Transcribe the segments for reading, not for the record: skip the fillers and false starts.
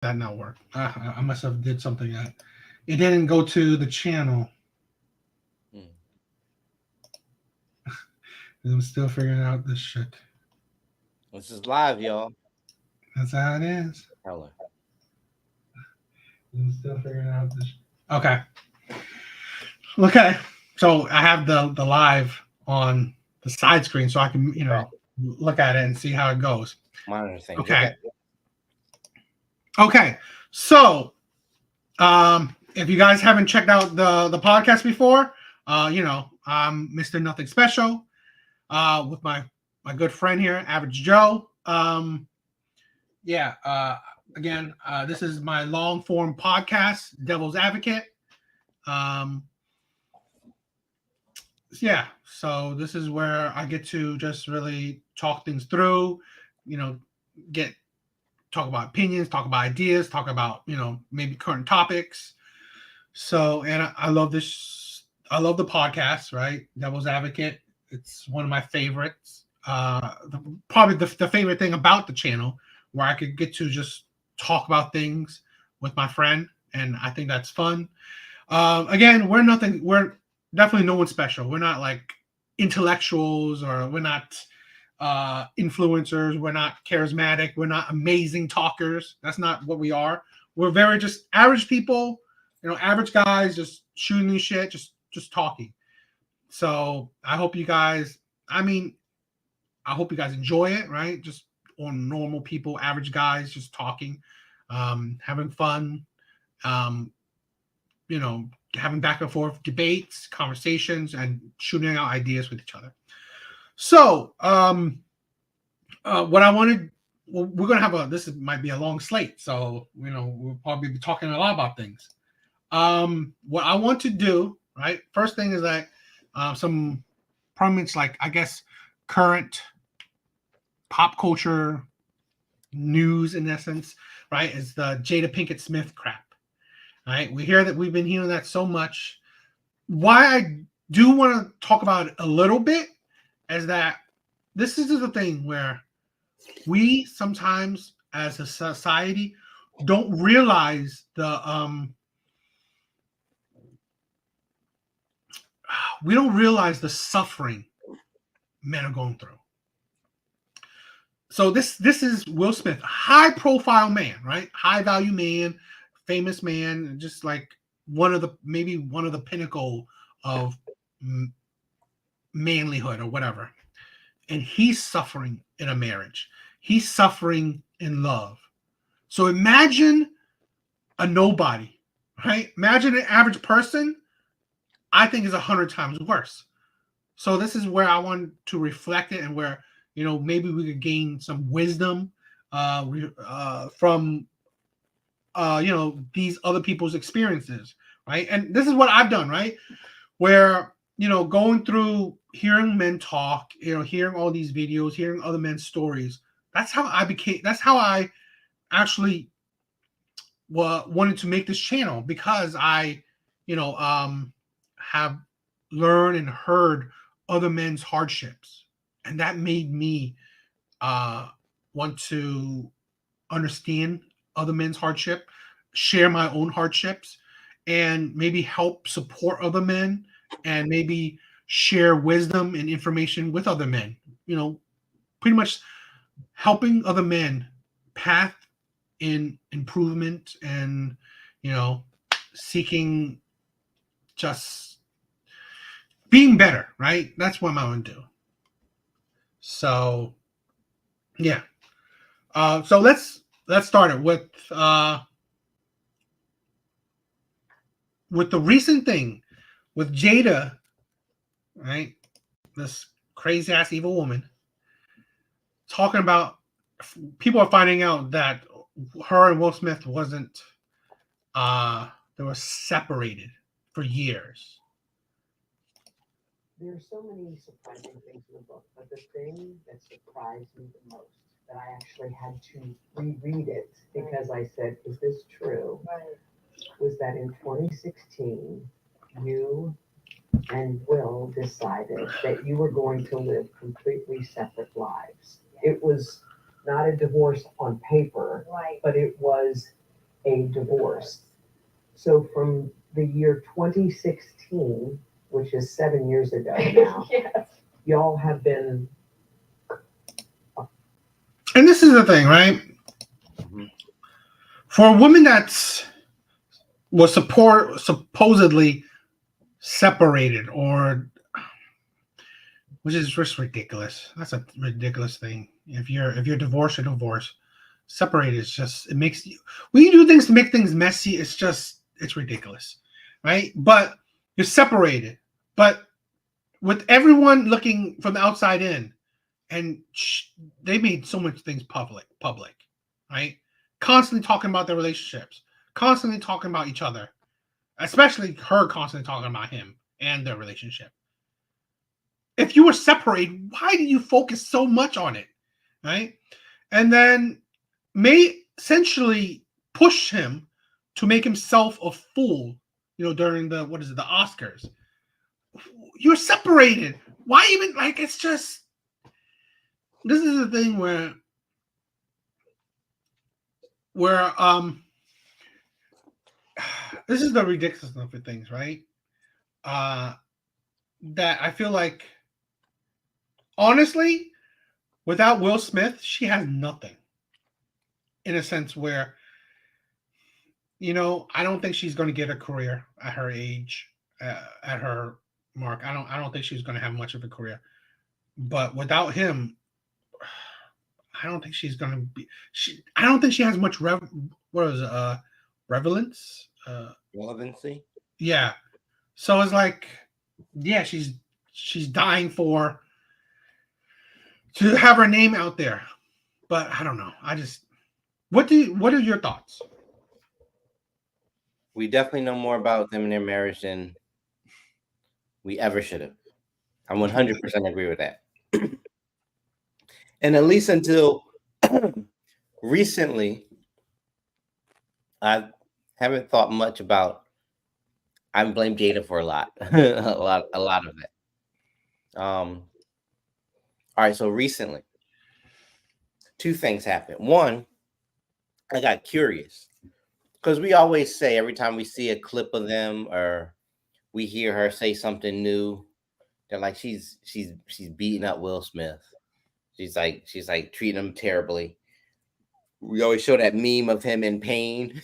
That not work. I must have did something that it didn't go to the channel. Hmm. I'm still figuring out this shit. This is live, y'all. That's how it is. Hello. I'm still figuring out this. Okay. Okay. So I have the live on the side screen, so I can Right. look at it and see how it goes. Monitor things. Okay. Okay. Okay. So if you guys haven't checked out the podcast before, I'm Mr. Nothing Special, with my good friend here, Average Joe. Yeah. Again, this is my long form podcast, Devil's Advocate. Um, yeah. So this is where I get to just really talk things through. You know, get talk about opinions, talk about ideas, talk about maybe current topics. So, and I love this. I love the podcast, right? Devil's Advocate. It's one of my favorites. Probably the favorite thing about the channel, where I could get to just talk about things with my friend, and I think that's fun. Again, we're nothing. We're definitely no one special. We're not like intellectuals, or we're not influencers. We're not charismatic. We're not amazing talkers. That's not what we are. We're very just average people. Average guys just shooting the shit, just talking. So I hope you guys. I mean, I hope you guys enjoy it. Right, just on normal people, average guys, just talking, having fun. Um, you know, having back and forth debates, conversations, and shooting out ideas with each other. So, what I wanted, well, we're gonna have a. Might be a long slate, so we'll probably be talking a lot about things. What I want to do, right? First thing is that some prominent, like I guess, current pop culture news in essence, right? Is the Jada Pinkett Smith crap, right? We've been hearing that so much. Why I do want to talk about it a little bit is that this is the thing where we sometimes as a society don't realize the suffering men are going through. So this is Will Smith, high profile man, right? High value man, famous man, just like maybe one of the pinnacle of manlyhood or whatever. And he's suffering in a marriage. He's suffering in love. So imagine a nobody, right? Imagine an average person. I think is 100 times worse. So this is where I want to reflect it, and where maybe we could gain some wisdom from these other people's experiences, right? And this is what I've done, right? Where going through hearing men talk, hearing all these videos, hearing other men's stories. That's how I actually wanted to make this channel, because I have learned and heard other men's hardships, and that made me uh want to understand other men's hardship, share my own hardships, and maybe help support other men, and maybe share wisdom and information with other men. Pretty much helping other men path in improvement, and you know seeking just being better, right? That's what I'm going to do. So yeah. So let's start it with the recent thing with Jada, right? This crazy ass evil woman talking about, people are finding out that her and Will Smith wasn't they were separated for years. There are so many surprising things in the book, but the thing that surprised me the most, that I actually had to reread it because I said, is this true? Right. Was that in 2016, you and Will decided that you were going to live completely separate lives. It was not a divorce on paper, right, but it was a divorce. So from the year 2016, which is 7 years ago now, Yes. y'all have been, And this is the thing, right? Mhm. For a woman was supposedly separated, or which is just ridiculous. That's a ridiculous thing. If you're divorced, you're divorced. Separated is just, it makes you, when you do things to make things messy, it's ridiculous, right? But you're separated, but with everyone looking from the outside in, and they made so much things public, right? Constantly talking about their relationships, constantly talking about each other, especially her constantly talking about him and their relationship. If you were separated, why do you focus so much on it, right? And then may essentially push him to make himself a fool, during the Oscars. You're separated. Why even, like, it's just, this is the thing where this is the ridiculousness of things, right? That I feel like, honestly, without Will Smith, she has nothing. In a sense where, I don't think she's going to get a career at her age, at her mark. I don't think she's going to have much of a career. But without him, I don't think she's going to be. I don't think she has much relevance. Relevancy. Yeah. So it's like, yeah, she's dying to have her name out there. But I don't know. What are your thoughts? We definitely know more about them and their marriage than we ever should have. I 100% agree with that. And at least until recently, I haven't thought much about. I blame Jada for a lot, a lot of it. All right. So recently, two things happened. One, I got curious because we always say every time we see a clip of them or we hear her say something new, they're like she's beating up Will Smith. She's like treating him terribly. We always show that meme of him in pain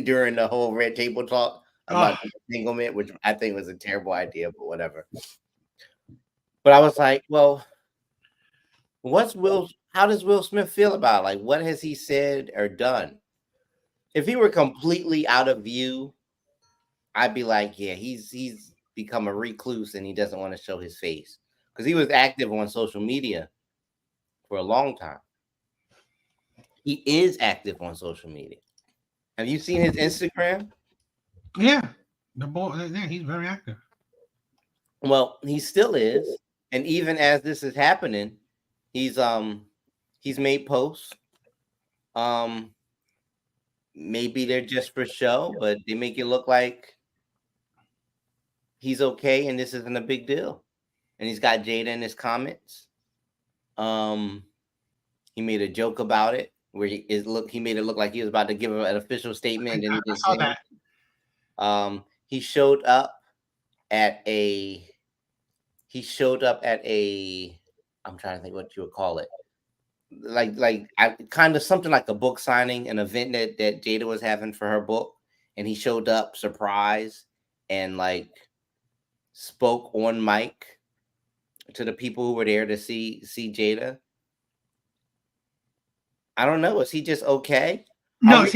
during the whole red table talk about entanglement, which I think was a terrible idea, but whatever. But I was like, well, how does Will Smith feel about it? Like, what has he said or done? If he were completely out of view, I'd be like, yeah, he's become a recluse and he doesn't want to show his face because he was active on social media for a long time. He is active on social media. Have you seen his Instagram? Yeah, the boy. Yeah, he's very active. Well, he still is, and even as this is happening, he's made posts. Maybe they're just for show, but they make it look like he's okay and this isn't a big deal. And he's got Jada in his comments. He made a joke about it where he made it look like he was about to give an official statement, and he I just saw that. He showed up at a I'm trying to think what you would call it. Like kind of something like a book signing, an event that Jada was having for her book, and he showed up surprised and like spoke on mic to the people who were there to see Jada. I don't know. Is he just okay? No,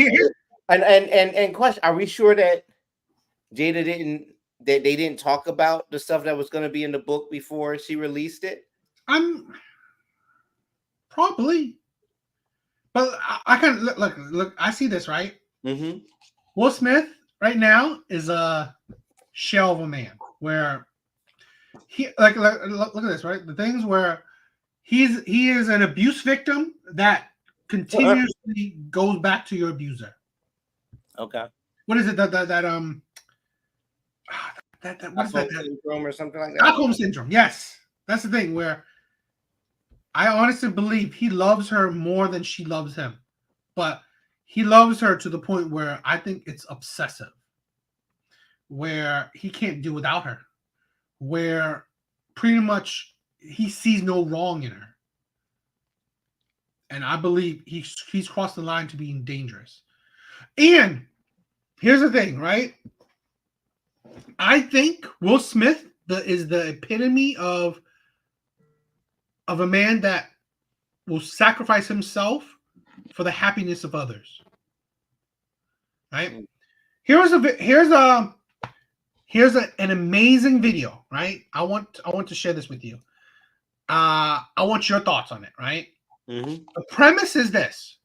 And question: are we sure that Jada they didn't talk about the stuff that was going to be in the book before she released it? I'm probably, but I can look. I see this, right. Mm-hmm. Will Smith right now is a shell of a man. Where he look at this, right? The things where he is an abuse victim that continuously goes back to your abuser. Okay. What is it that what is that? Syndrome or something like that? Stockholm syndrome. Yes, that's the thing where I honestly believe he loves her more than she loves him, but he loves her to the point where I think it's obsessive, where he can't do without her, where pretty much he sees no wrong in her. And I believe he's crossed the line to being dangerous. And here's the thing, right? I think Will Smith is the epitome of a man that will sacrifice himself for the happiness of others. Right? Here's an amazing video, right? I want to share this with you. I want your thoughts on it, right? Mm-hmm. The premise is this: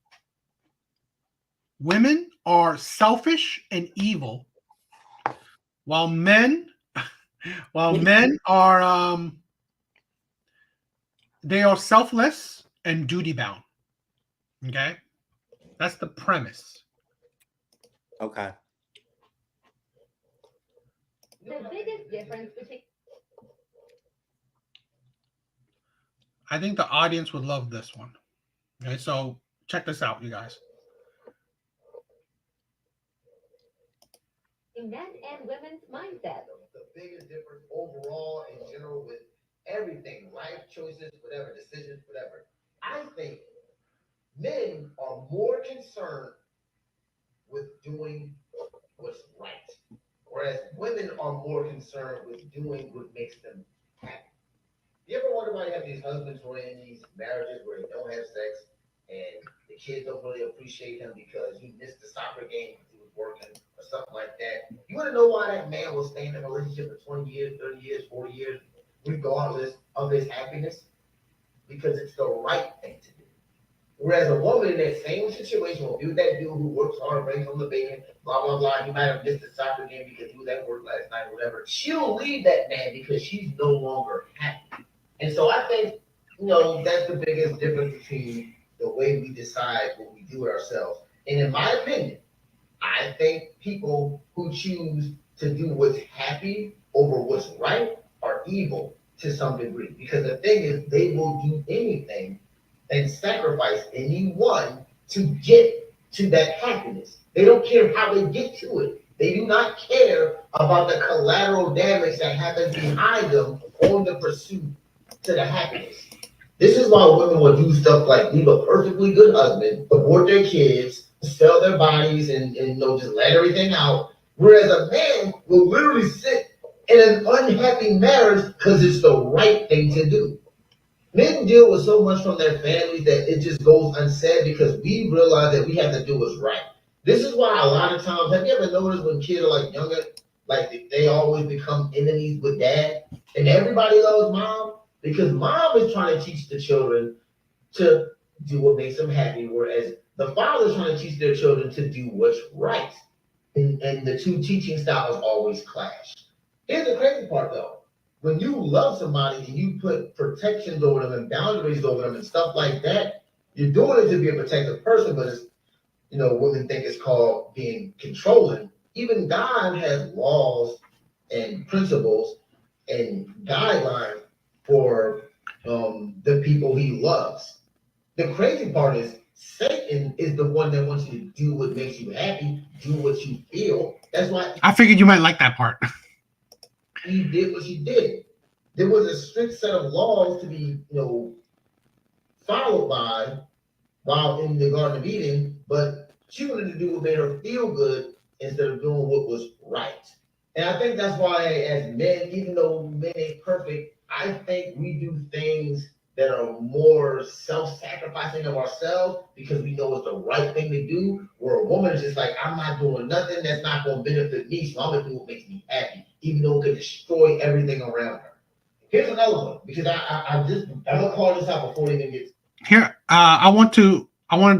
women are selfish and evil, while men are they are selfless and duty bound. Okay, that's the premise. Okay. The biggest difference between I think the audience would love this one. Okay, so check this out, you guys. men and women's mindset. The biggest difference overall in general with everything, life choices, whatever, decisions, whatever. I think men are more concerned with doing what's right, whereas women are more concerned with doing what makes them happy. You ever wonder why you have these husbands who are in these marriages where they don't have sex and the kids don't really appreciate him because he missed the soccer game because he was working or something like that? You want to know why that man will stay in a relationship for 20 years, 30 years, 40 years, regardless of his happiness? Because it's the right thing to do. Whereas a woman in that same situation will be with that dude who works hard, brings home the bacon, blah, blah, blah. He might have missed the soccer game because he was at work last night or whatever. She'll leave that man because she's no longer happy. And so I think, that's the biggest difference between the way we decide what we do ourselves. And in my opinion, I think people who choose to do what's happy over what's right are evil to some degree. Because the thing is, they will do anything and sacrifice anyone to get to that happiness. They don't care how they get to it. They do not care about the collateral damage that happens behind them on the pursuit to the happiness. This is why women will do stuff like leave a perfectly good husband, abort their kids, sell their bodies, and just let everything out. Whereas a man will literally sit in an unhappy marriage because it's the right thing to do. Men deal with so much from their families that it just goes unsaid because we realize that we have to do what's right. This is why a lot of times, have you ever noticed when kids are like younger, like they always become enemies with dad, and everybody loves mom because mom is trying to teach the children to do what makes them happy, whereas the father's trying to teach their children to do what's right, and the two teaching styles always clash. Here's the crazy part though. When you love somebody and you put protections over them and boundaries over them and stuff like that, you're doing it to be a protective person, but it's, women think it's called being controlling. Even God has laws and principles and guidelines for the people he loves. The crazy part is Satan is the one that wants you to do what makes you happy, do what you feel. That's why I figured you might like that part. Eve did what she did. There was a strict set of laws to be, followed by while in the Garden of Eden, but she wanted to do what made her feel good instead of doing what was right. And I think that's why, as men, even though men ain't perfect, I think we do things that are more self-sacrificing of ourselves because we know it's the right thing to do. Where a woman is just like, I'm not doing nothing that's not going to benefit me, so I'm going to do what makes me happy, even though it could destroy everything around her. Here's another one because I'm gonna call this out before it even gets. Here, I want to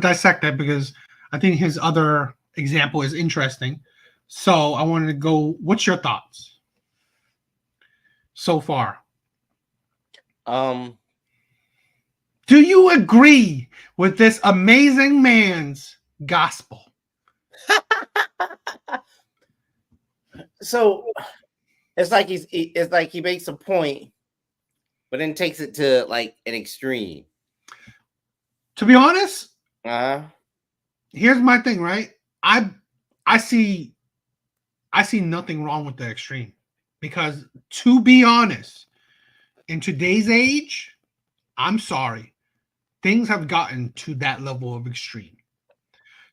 dissect that because I think his other example is interesting. So I wanted to go. What's your thoughts so far? Do you agree with this amazing man's gospel? So it's like he makes a point, but then takes it to like an extreme. To be honest, here's my thing, right? I I see nothing wrong with the extreme because, to be honest, in today's age, I'm sorry, things have gotten to that level of extreme.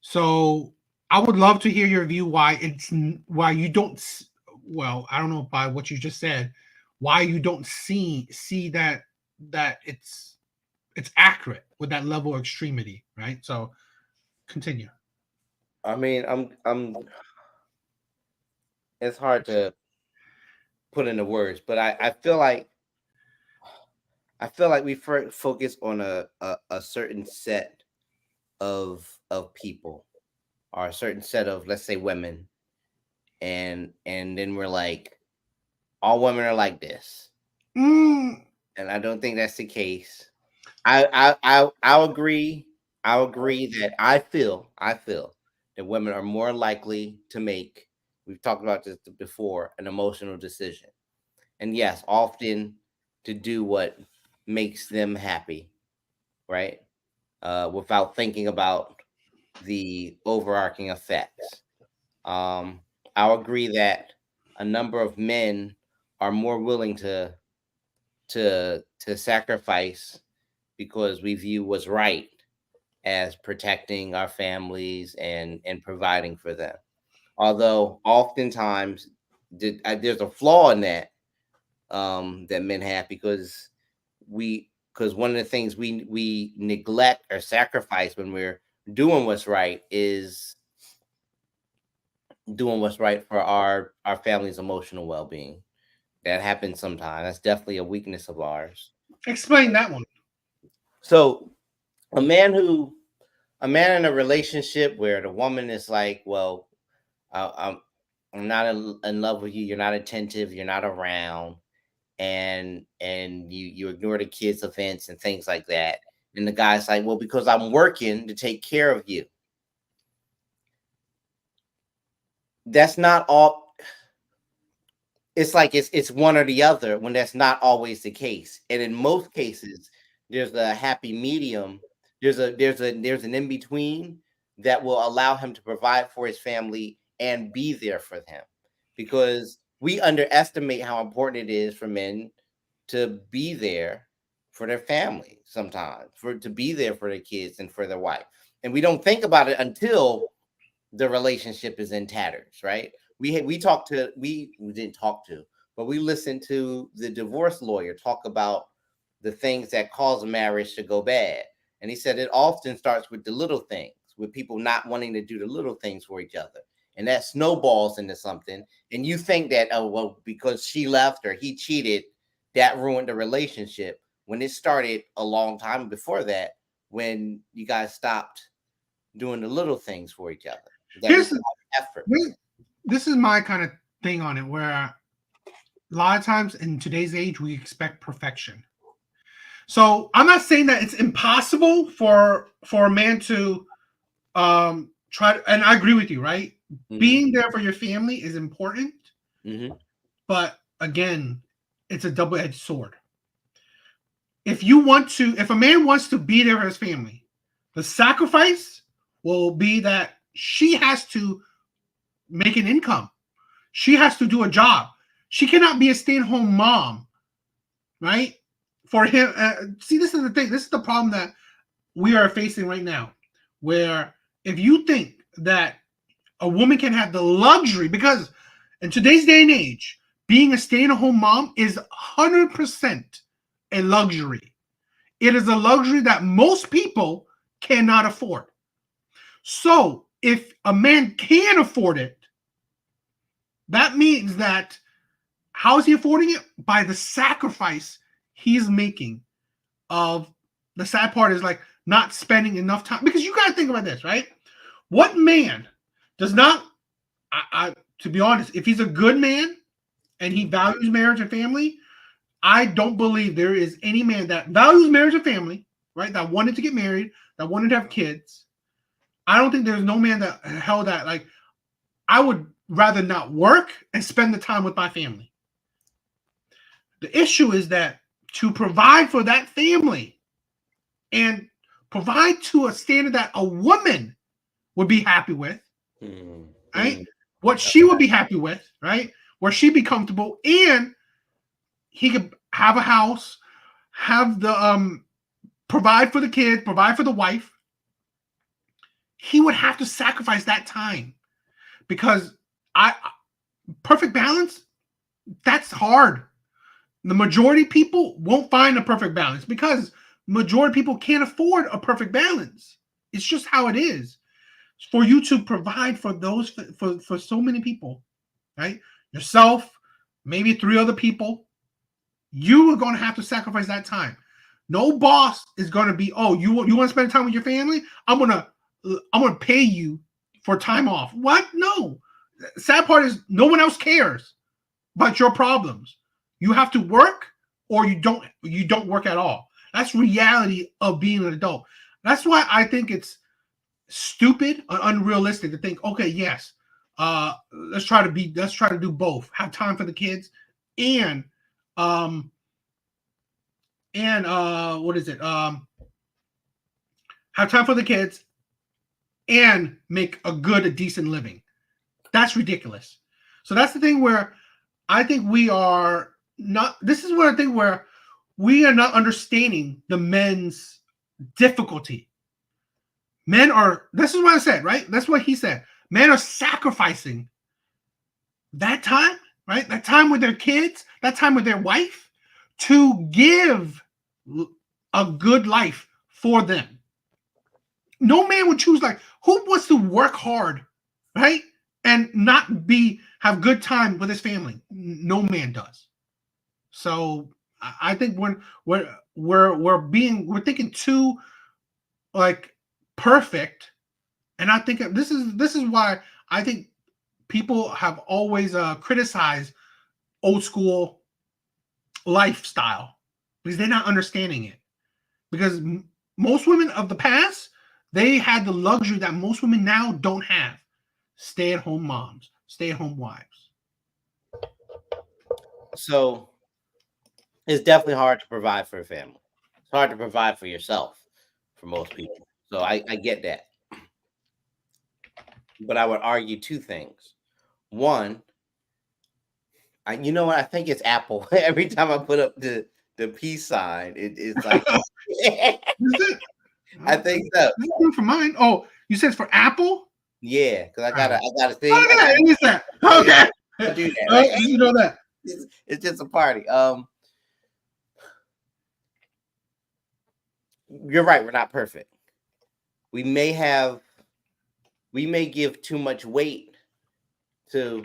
So I would love to hear your view why you don't well, I don't know by what you just said, why you don't see that it's accurate with that level of extremity, right? So continue. I mean, it's hard to put into words, but I feel like we focus on a certain set of people, or a certain set of, let's say, women, and then we're like, all women are like this, Mm, and I don't think that's the case. I'll agree. I'll agree that I feel that women are more likely to make. We've talked about this before, an emotional decision, and yes, often to do what makes them happy, right? Without thinking about the overarching effects. Um, I'll agree that a number of men are more willing to sacrifice because we view what's right as protecting our families and providing for them. Although oftentimes there's a flaw in that, that men have, because one of the things we neglect or sacrifice when we're doing what's right is doing what's right for our family's emotional well-being. That happens sometimes. That's definitely a weakness of ours. explain that one. So a man who a man in a relationship where the woman is like, well, I, I'm not in love with you. You're not attentive. You're not around, and you ignore the kids' events and things like that. And the guy's like, well, because I'm working to take care of you. That's not all. It's like it's one or the other when that's not always the case. And in most cases, there's a happy medium. There's an in between that will allow him to provide for his family and be there for them, because we underestimate how important it is for men to be there for their family sometimes, for to be there for their kids and for their wife. And we don't think about it until the relationship is in tatters, right? We didn't talk to, but we listened to the divorce lawyer talk about the things that cause a marriage to go bad. And he said it often starts with the little things, with people not wanting to do the little things for each other. And that snowballs into something. And you think that, oh, well, because she left or he cheated, that ruined the relationship. When it started a long time before that, when you guys stopped doing the little things for each other that Here's require effort. this is my kind of thing on it, where a lot of times in today's age we expect perfection. So I'm not saying that it's impossible for a man to try to, and I agree with you, right? Mhm. Being there for your family is important, Mhm. but again, it's a double-edged sword. If a man wants to be there for his family, the sacrifice will be that she has to make an income. She has to do a job. She cannot be a stay-at-home mom, right? For him, see, this is the thing. This is the problem that we are facing right now, where if you think that a woman can have the luxury, because in today's day and age, being a stay-at-home mom is 100% a luxury. It is a luxury that most people cannot afford. So if a man can afford it, that means that, how is he affording it? By the sacrifice he's making. Of the sad part is like not spending enough time, because you got to think about this, right? What man does not? To be honest, if he's a good man and he values marriage and family, I don't believe there is any man that values marriage and family, right? That wanted to get married, that wanted to have kids. I don't think there's no man that held that. Like, I would rather not work and spend the time with my family. The issue is that to provide for that family and provide to a standard that a woman would be happy with, Mm, right? mm. What she would be happy with, right? Where she'd be comfortable, and he could have a house, have the provide for the kids, provide for the wife. He would have to sacrifice that time because I perfect balance, that's hard. The majority of people won't find a perfect balance because majority of people can't afford a perfect balance. It's just how it is. For you to provide for those for so many people, right? Yourself, maybe 3 other people, you are going to have to sacrifice that time. No boss is going to be, oh, you want to spend time with your family? I'm gonna pay you for time off. What? No. Sad part is no one else cares about your problems. You have to work or you don't work at all. That's reality of being an adult. That's why I think it's stupid and unrealistic to think, okay, yes, let's try to do both. Have time for the kids and what is it? Have time for the kids and make a decent living. That's ridiculous. So that's the thing where I think we are not. This is where I think where we are not understanding the men's difficulty. Men are. This is what I said, right? That's what he said. Men are sacrificing that time, right? That time with their kids, that time with their wife, to give a good life for them. No man would choose like who wants to work hard, right? And not have good time with his family. No man does. So I think when we're thinking too like perfect, and I think this is why I think people have always criticized old school lifestyle because they're not understanding it. Because most women of the past, they had the luxury that most women now don't have. Stay-at-home moms, stay-at-home wives. So it's definitely hard to provide for a family. It's hard to provide for yourself for most people. So I get that. But I would argue 2 things. One, you know what? I think it's Apple. Every time I put up the peace sign, it's like Is it? I think so. This is for mine. Oh, you said it's for Apple? Yeah, because I gotta see. Oh, yeah, it is that. Okay. I do that. Right? You know that. It's just a party. You're right. We're not perfect. We may give too much weight to.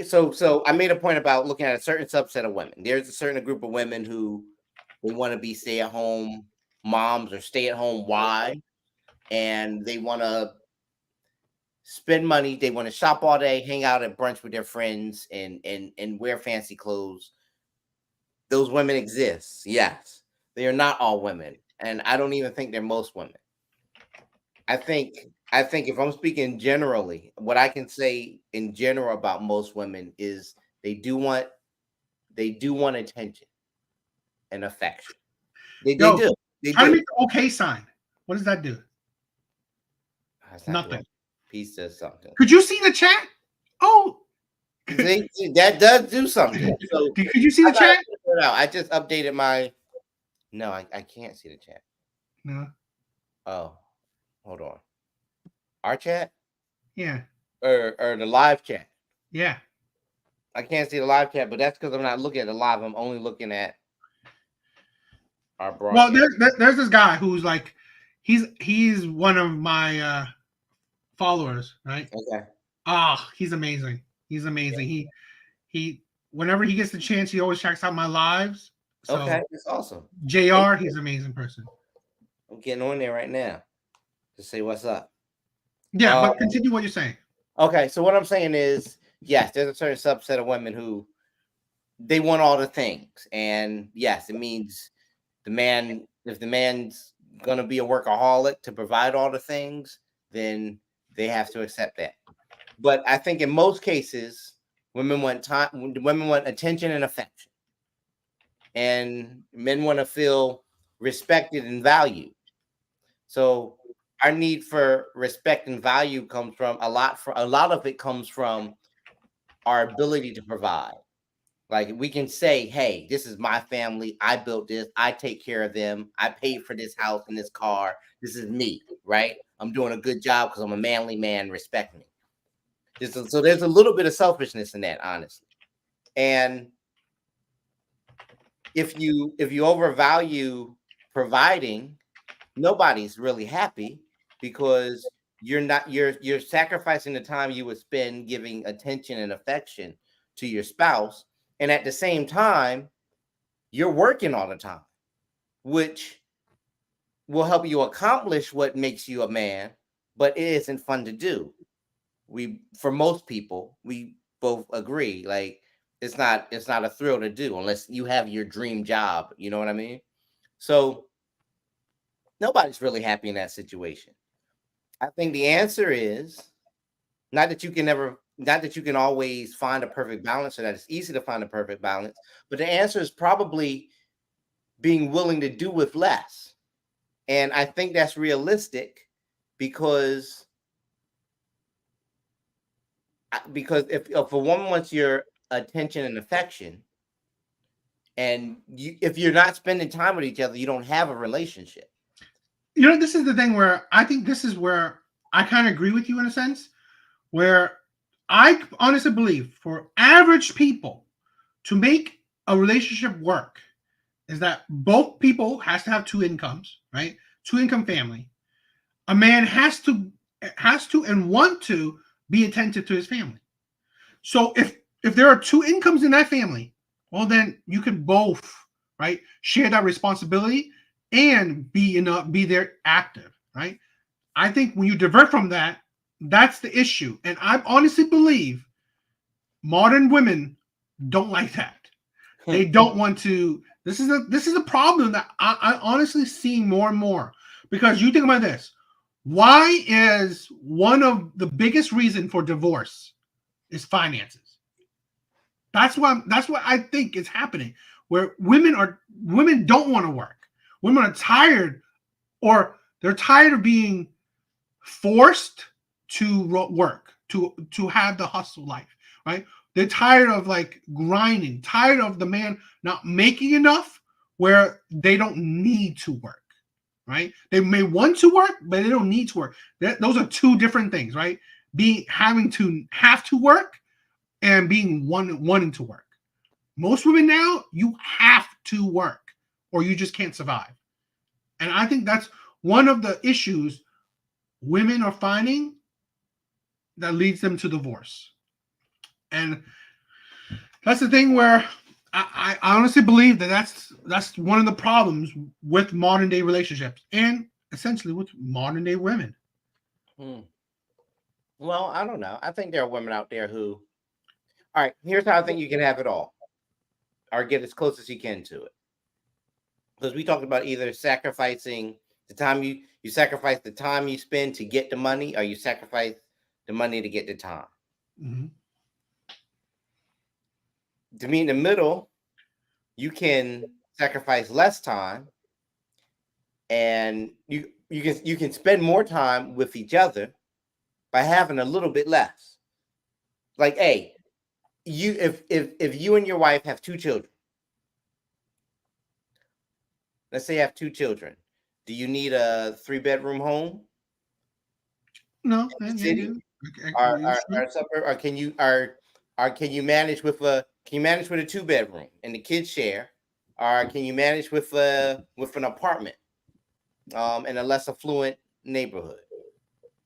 So I made a point about looking at a certain subset of women. There's a certain group of women who they want to be stay-at-home moms or stay-at-home wives, and they want to spend money. They want to shop all day, hang out at brunch with their friends, and wear fancy clothes. Those women exist. Yes, they are not all women, and I don't even think they're most women. I think if I'm speaking generally, what I can say in general about most women is they do want attention and affection. They do. They Try to do. make the okay sign. What does that do? Nothing. Peace does something. Could you see the chat? Oh, See, that does do something. So could you see the chat? I just updated my. No, I can't see the chat. No. Oh, hold on. Our chat? Yeah. Or the live chat? Yeah. I can't see the live chat, but that's because I'm not looking at the live. I'm only looking at our broadcast. Well, there's this guy who's like, he's one of my followers, right? Okay. He's amazing. He's amazing. He whenever he gets the chance, he always checks out my lives. So, okay, that's awesome. JR, he's an amazing person. I'm getting on there right now to say what's up. Yeah, but continue what you're saying. Okay, so what I'm saying is, yes, there's a certain subset of women who they want all the things, and yes, it means if the man's gonna be a workaholic to provide all the things, then they have to accept that. But I think in most cases, women want time, women want attention and affection, and men want to feel respected and valued. So our need for respect and value comes from a lot of it comes from our ability to provide. Like we can say, hey, this is my family. I built this. I take care of them. I paid for this house and this car. This is me, right? I'm doing a good job because I'm a manly man. Respect me. So there's a little bit of selfishness in that, honestly. And if you overvalue providing, nobody's really happy because you're sacrificing the time you would spend giving attention and affection to your spouse, and at the same time you're working all the time, which will help you accomplish what makes you a man, but it isn't fun to do. For most people, we both agree, like it's not a thrill to do unless you have your dream job, you know what I mean? So nobody's really happy in that situation. I think the answer is not that you can always find a perfect balance, or that it's easy to find a perfect balance, but the answer is probably being willing to do with less. And I think that's realistic because if a woman wants your attention and affection, and if you're not spending time with each other, you don't have a relationship. You know, this is the thing where I think this is where I kind of agree with you in a sense, where I honestly believe for average people to make a relationship work is that both people has to have two incomes, right? Two income family. A man has to and want to be attentive to his family. So if there are two incomes in that family, well then you can both, right, share that responsibility and be there active, right? I think when you divert from that, that's the issue. And I honestly believe modern women don't like that. They don't want to. This is a problem that I honestly see more and more, because you think about this. Why is one of the biggest reason for divorce is finances? That's what I think is happening, where women don't want to work. Women are tired, or they're tired of being forced to work, to have the hustle life, right? They're tired of like grinding, tired of the man not making enough where they don't need to work, right? They may want to work, but they don't need to work. Those are two different things, right? Having to have to work and being wanting to work. Most women now, you have to work or you just can't survive. And I think that's one of the issues women are finding that leads them to divorce. And that's the thing where I honestly believe that's one of the problems with modern day relationships and essentially with modern day women. Well, I don't know. I think there are women out there who, all right, here's how I think you can have it all, or get as close as you can to it. Because we talked about either sacrificing the time you sacrifice the time you spend to get the money, or you sacrifice the money to get the time. Mm-hmm. To me, in the middle, you can sacrifice less time, and you can spend more time with each other by having a little bit less. Like, hey, if you and your wife have two children, let's say you have two children, do you need a 3-bedroom home? No, City? Or can you manage with a 2-bedroom and the kids share, or can you manage with an apartment in a less affluent neighborhood?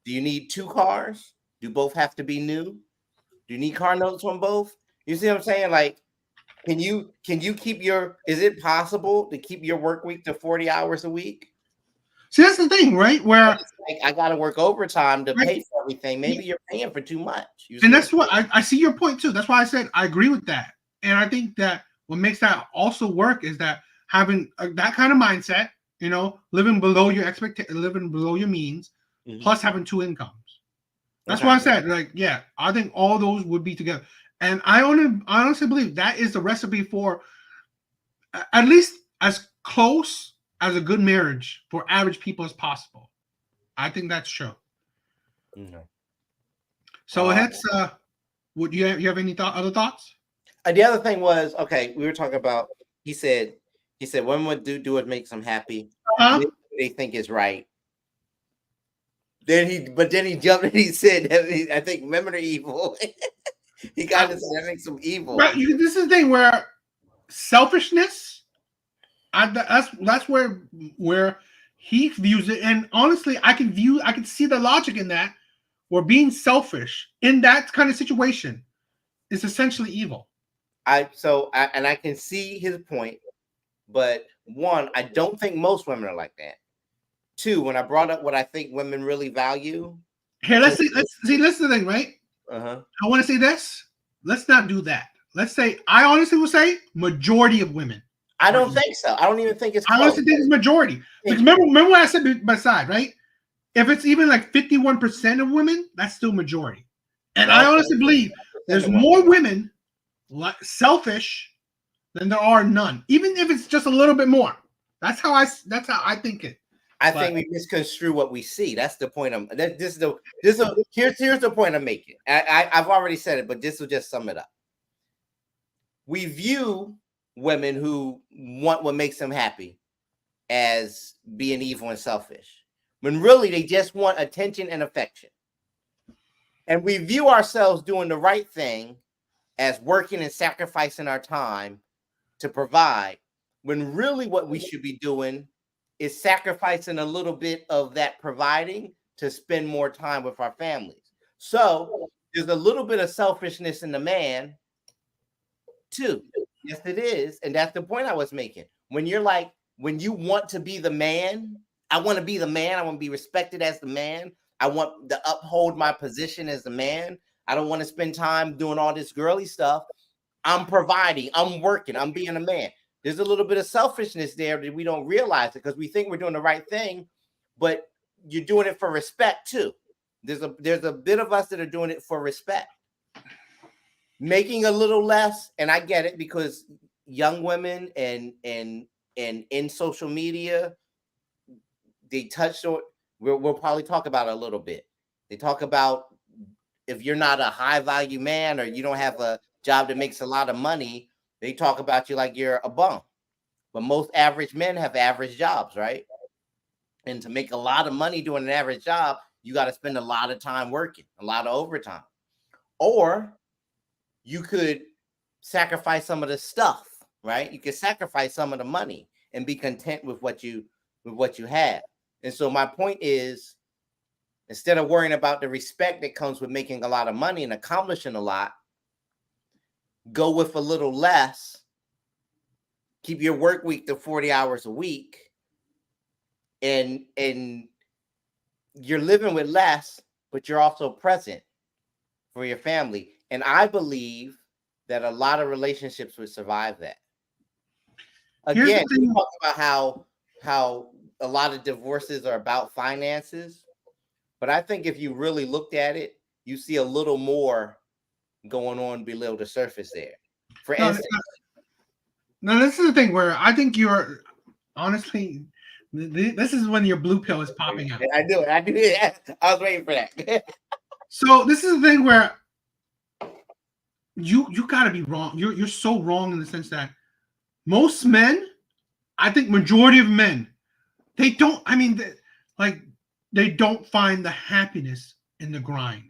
Do you need 2 cars? Do both have to be new? Do you need car notes on both? You see what I'm saying? Like, can you keep is it possible to keep your work week to 40 hours a week? See, that's the thing, right? Where like, I got to work overtime to pay for everything. Maybe you're paying for too much. And that's what I see your point too. That's why I said I agree with that. And I think that what makes that also work is that having that kind of mindset, living below your living below your means, plus having 2 incomes. That's why I said, like, yeah, I think all those would be together. And I honestly believe that is the recipe for at least as close as a good marriage for average people as possible. I think that's true. No. So it's would you have any other thoughts? The other thing was, okay, we were talking about. He said women would do what makes them happy. They think is right. Then he jumped and he said that I think women are evil. He kind of said that makes them evil. Right, this is the thing where selfishness. That's where he views it, and honestly, I can see the logic in that. Where being selfish in that kind of situation is essentially evil. I can see his point, but one, I don't think most women are like that. Two, when I brought up what I think women really value. Here, let's see. This is the thing, right? Uh-huh. I want to say this. Let's not do that. Let's say I honestly will say majority of women. I don't think so. I don't even think it's close. I honestly think it's majority. Like, remember what I said by side, right? If it's even like 51% of women, that's still majority. And I honestly believe there's more women selfish than there are none, even if it's just a little bit more. That's how I think it. I think we misconstrue what we see. That's the point. Here's the point I'm making. I've already said it, but this will just sum it up. We view women who want what makes them happy as being evil and selfish, when really they just want attention and affection. And we view ourselves doing the right thing as working and sacrificing our time to provide, when really what we should be doing is sacrificing a little bit of that providing to spend more time with our families. So there's a little bit of selfishness in the man too. Yes, it is. And that's the point I was making. When you want to be the man, I want to be the man. I want to be respected as the man. I want to uphold my position as the man. I don't want to spend time doing all this girly stuff. I'm providing. I'm working. I'm being a man. There's a little bit of selfishness there that we don't realize it because we think we're doing the right thing, but you're doing it for respect too. There's a bit of us that are doing it for respect. Making a little less, and I get it because young women and in social media, they touch on, we'll probably talk about it a little bit. They talk about if you're not a high value man or you don't have a job that makes a lot of money, they talk about you like you're a bum. But most average men have average jobs, right? And to make a lot of money doing an average job, you got to spend a lot of time working, a lot of overtime. Or you could sacrifice some of the stuff, right? You could sacrifice some of the money and be content with what you have. And so my point is, instead of worrying about the respect that comes with making a lot of money and accomplishing a lot, go with a little less, keep your work week to 40 hours a week, and you're living with less, but you're also present for your family. And I believe that a lot of relationships would survive that. Again, we talk about how a lot of divorces are about finances, but I think if you really looked at it, you see a little more going on below the surface there. For instance, this is the thing where I think you're honestly, this is when your blue pill is popping out. I do. I was waiting for that. So this is the thing where you got to be wrong. You're so wrong in the sense that most men, I think majority of men, they don't. I mean, they don't find the happiness in the grind,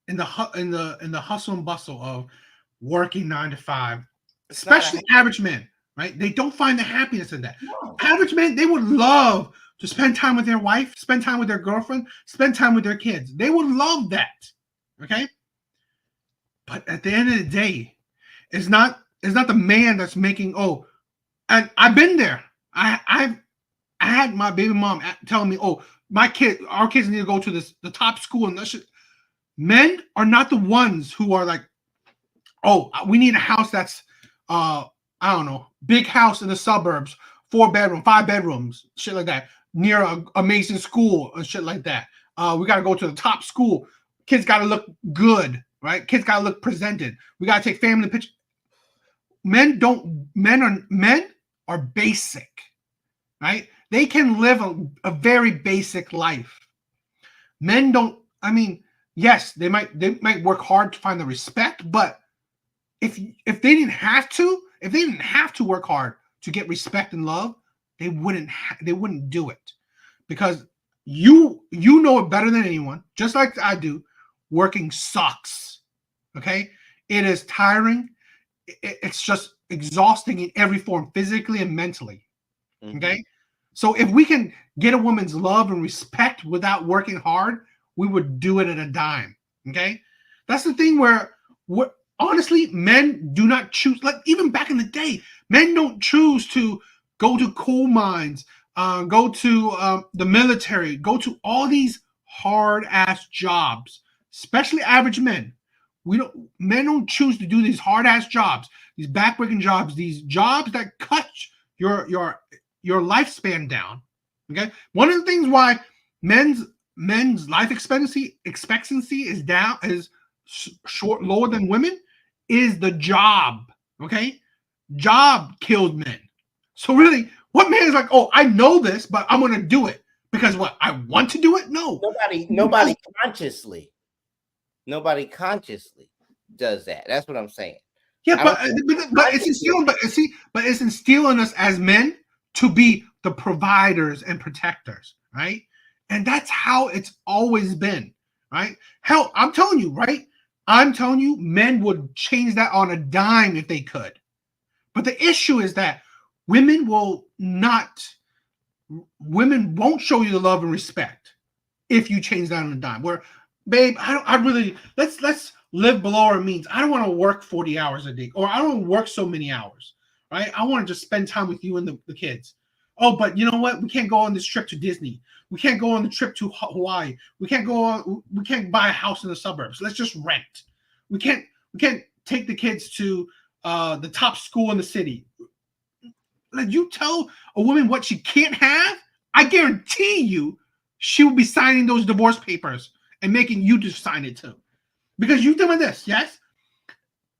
in the hustle and bustle of working 9 to 5, especially average men, right? They don't find the happiness in that. No. Average men, they would love to spend time with their wife, spend time with their girlfriend, spend time with their kids. They would love that, okay? But at the end of the day, it's not the man that's making. Oh, and I've been there. I had my baby mom telling me, "Oh, our kids need to go to the top school," and that shit. Men are not the ones who are like, "Oh, we need a house that's, I don't know, big house in the suburbs, 4 bedroom, 5 bedrooms, shit like that, near an amazing school and shit like that. We got to go to the top school. Kids got to look good, right? Kids got to look presented. We got to take family pictures." Men are basic, right? they can live a very basic life. Men don't. I mean, yes, they might work hard to find the respect, but if they didn't have to work hard to get respect and love, they wouldn't do it, because you know it better than anyone, just like I do. Working sucks. Okay, it is tiring. It's just exhausting in every form, physically and mentally. Okay, so if we can get a woman's love and respect without working hard, we would do it at a dime. Okay, that's the thing where honestly, men do not choose. Like even back in the day, men don't choose to go to coal mines, go to the military, go to all these hard ass jobs. Especially average men. Men don't choose to do these hard ass jobs, these backbreaking jobs, these jobs that cut your lifespan down. Okay, one of the things why men's life expectancy is down, is lower than women, is the job. Okay, job killed men. So really, what man is like, oh, I know this, but I'm gonna do it because what, I want to do it? No, nobody consciously does that. That's what I'm saying. Yeah, but it's instilling us as men to be the providers and protectors, right? And that's how it's always been, right? Hell, I'm telling you, right? I'm telling you, men would change that on a dime if they could. But the issue is that women won't show you the love and respect if you change that on a dime. Where, babe, let's live below our means. I don't want to work 40 hours a day, or I don't want to work so many hours, right? I want to just spend time with you and the kids. Oh, but you know what? We can't go on this trip to Disney. We can't go on the trip to Hawaii. We can't buy a house in the suburbs. Let's just rent. We can't take the kids to the top school in the city. Like, you tell a woman what she can't have, I guarantee you she will be signing those divorce papers and making you just sign it too. Because you tell me this, yes?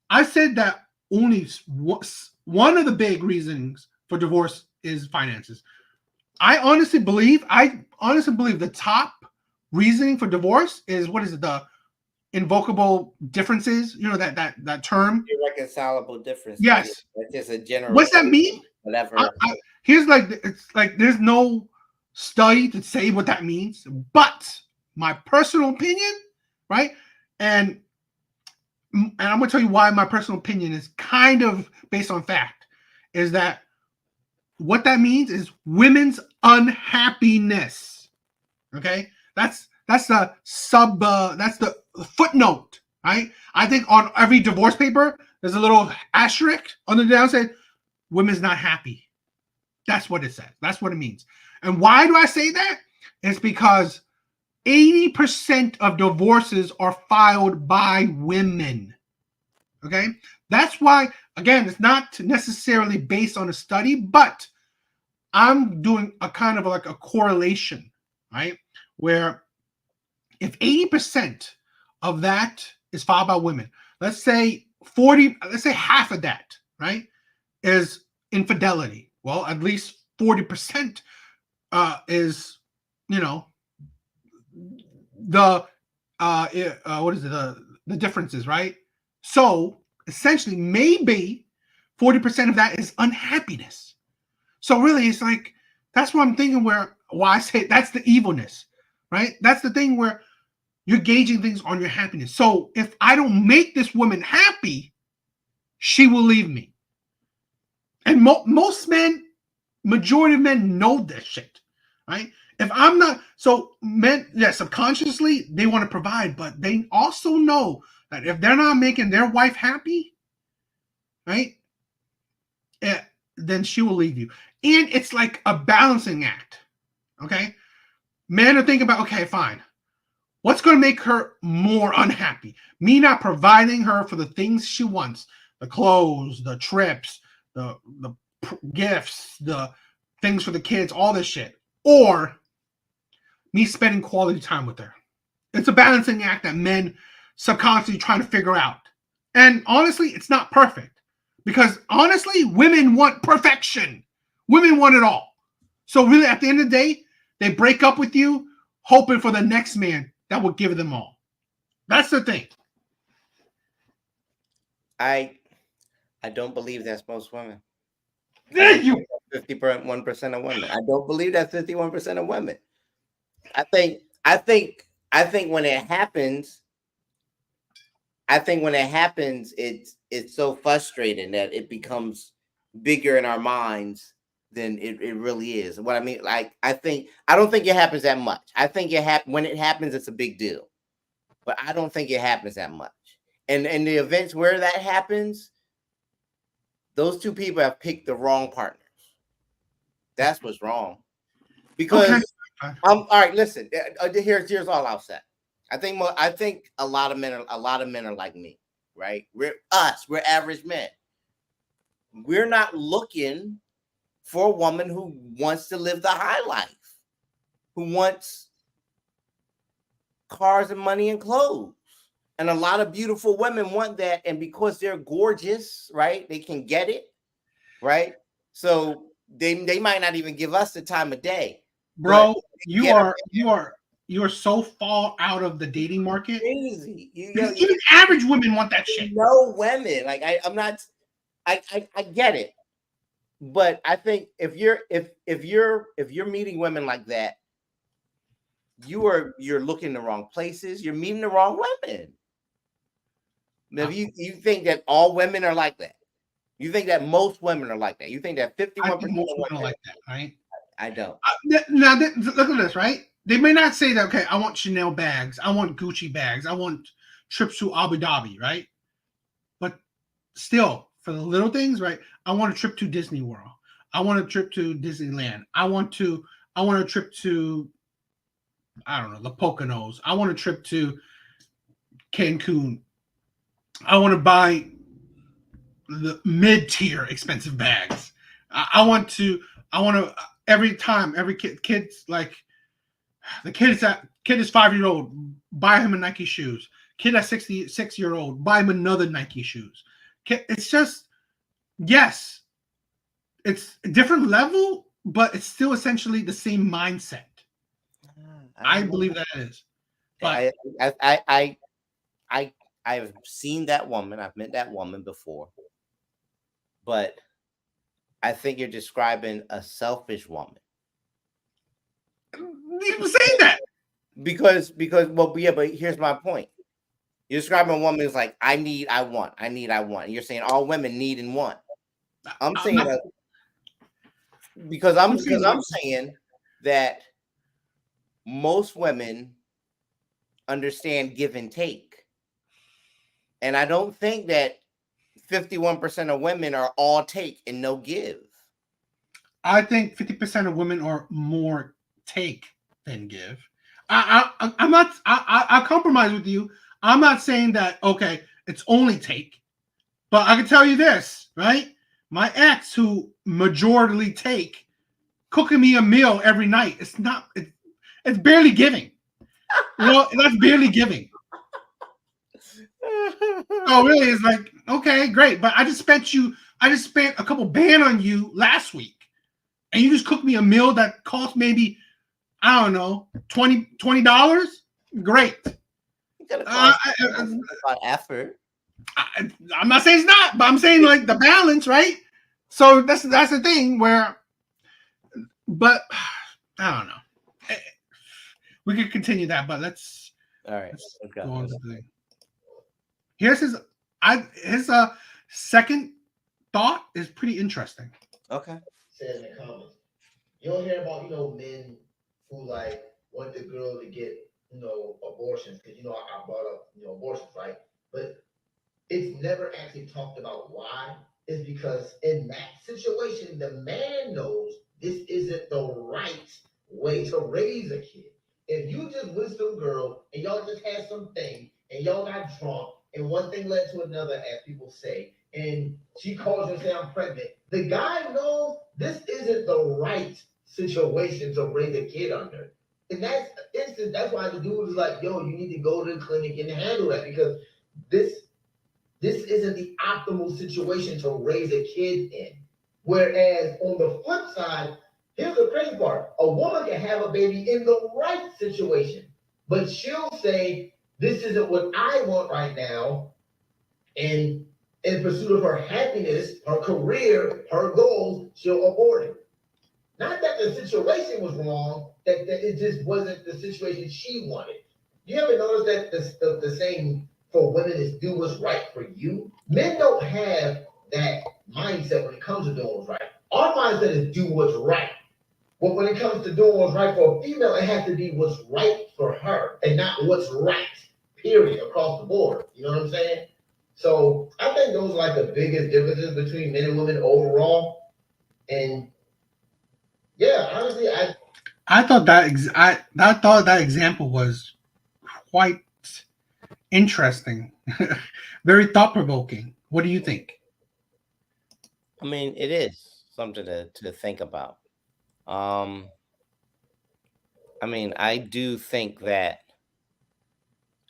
I said that only one of the big reasons for divorce is finances. I honestly believe the top reasoning for divorce is, what is it, the invocable differences? You know, that term? Irreconcilable differences. Yes. That's just a general. What's that mean? Whatever. Here's it's like there's no study to say what that means, but my personal opinion, right? And I'm going to tell you why my personal opinion is kind of based on fact, is that what that means is women's unhappiness. Okay, that's the that's the footnote, right? I think on every divorce paper there's a little asterisk on the downside, women's not happy. That's what it says. That's what it means. And why do I say that? It's because 80% of divorces are filed by women. Okay, that's why, again, it's not necessarily based on a study, but I'm doing a kind of like a correlation, right? Where if 80% of that is filed by women, let's say half of that, right, is infidelity. Well, at least 40% is, you know, the the differences, right? So essentially, maybe 40% of that is unhappiness. So really, it's like, that's what I'm thinking, why I say that's the evilness, right? That's the thing where you're gauging things on your happiness. So if I don't make this woman happy, she will leave me. And most men, majority of men know this shit, right? If I'm not, so men, yeah, subconsciously they want to provide, but they also know that if they're not making their wife happy, right, then she will leave you. And it's like a balancing act, okay? Men are thinking about, okay, fine, what's going to make her more unhappy? Me not providing her for the things she wants, the clothes, the trips, the gifts, the things for the kids, all this shit, or me spending quality time with her. It's a balancing act that men subconsciously trying to figure out. And honestly, it's not perfect, because honestly, women want perfection. Women want it all. So really, at the end of the day, they break up with you, hoping for the next man that will give them all. That's the thing. I don't believe that's most women. Thank you. 51% of women. I don't believe that's 51% of women. I think when it happens, it's so frustrating that it becomes bigger in our minds than it really is. What I mean, like I don't think it happens that much. I think when it happens, it's a big deal. But I don't think it happens that much. And in the events where that happens, those two people have picked the wrong partners. That's what's wrong. Because all right, listen. Here's all I'll say. I think a lot of men are like me, right? We're average men. We're not looking for a woman who wants to live the high life, who wants cars and money and clothes. And a lot of beautiful women want that, and because they're gorgeous, right? They can get it, right? So they might not even give us the time of day. Bro, you are so far out of the dating market. Crazy. Even average women want that shit. No women. Like I'm not. I get it, but I think if you're meeting women like that, you're looking in the wrong places. You're meeting the wrong women. If you think that all women are like that, you think that most women are like that. You think that 51% most women are like that, right? I don't. Now look at this, right? They may not say that. Okay, I want Chanel bags, I want Gucci bags, I want trips to Abu Dhabi, right? But still, for the little things, right? I want a trip to Disney World. I want a trip to Disneyland. I want a trip to, I don't know, the Poconos. I want a trip to Cancun. I want to buy the mid-tier expensive bags. I want to every kid's like, the kid is 5 years old, buy him a Nike shoes. Kid at 66-year-old, buy him another Nike shoes. It's just, yes, it's a different level, but it's still essentially the same mindset. I believe that it is. But I've seen that woman. I've met that woman before. But I think you're describing a selfish woman. People saying that because well, yeah, but here's my point. You're describing a woman as like, I need, I want. And you're saying all women need and want. I'm saying that because I'm saying that most women understand give and take. And I don't think that 51% of women are all take and no give. I think 50% of women are more take than give. I'm not. I compromise with you. I'm not saying that. Okay, it's only take, but I can tell you this, right? My ex, who majorly take, cooking me a meal every night. It's not. It's barely giving. Well, that's barely giving. Oh, really? It's like, okay, great, but I just spent a couple band on you last week, and you just cooked me a meal that cost maybe, I don't know, $20. Great. Effort. I'm not saying it's not, but I'm saying like the balance, right? So that's the thing where, but I don't know. We could continue that, but let's. All right. Let's go on to the thing. Here's his second thought is pretty interesting. Okay. Says in the comments, you don't hear about men who like want the girl to get abortions because I brought up abortions, right? But it's never actually talked about why. It's because in that situation, the man knows this isn't the right way to raise a kid. If you just with some girl and y'all just had some thing and y'all got drunk and one thing led to another, as people say, and she calls you and say, I'm pregnant, the guy knows this isn't the right situation to raise a kid under. And that's instant. That's why the dude is like, yo, you need to go to the clinic and handle that because this isn't the optimal situation to raise a kid in. Whereas on the flip side, Here's the crazy part. A woman can have a baby in the right situation, but she'll say, this isn't what I want right now. And in pursuit of her happiness, her career, her goals, she'll abort it. Not that the situation was wrong, that it just wasn't the situation she wanted. You ever notice that the saying for women is do what's right for you? Men don't have that mindset when it comes to doing what's right. Our mindset is do what's right. But when it comes to doing what's right for a female, it has to be what's right for her and not what's right, period, across the board. You know what I'm saying? So I think those are like the biggest differences between men and women overall. And yeah, honestly, I thought that I thought that example was quite interesting, very thought provoking. What do you think? I mean, it is something to think about. Um, I mean, I do think that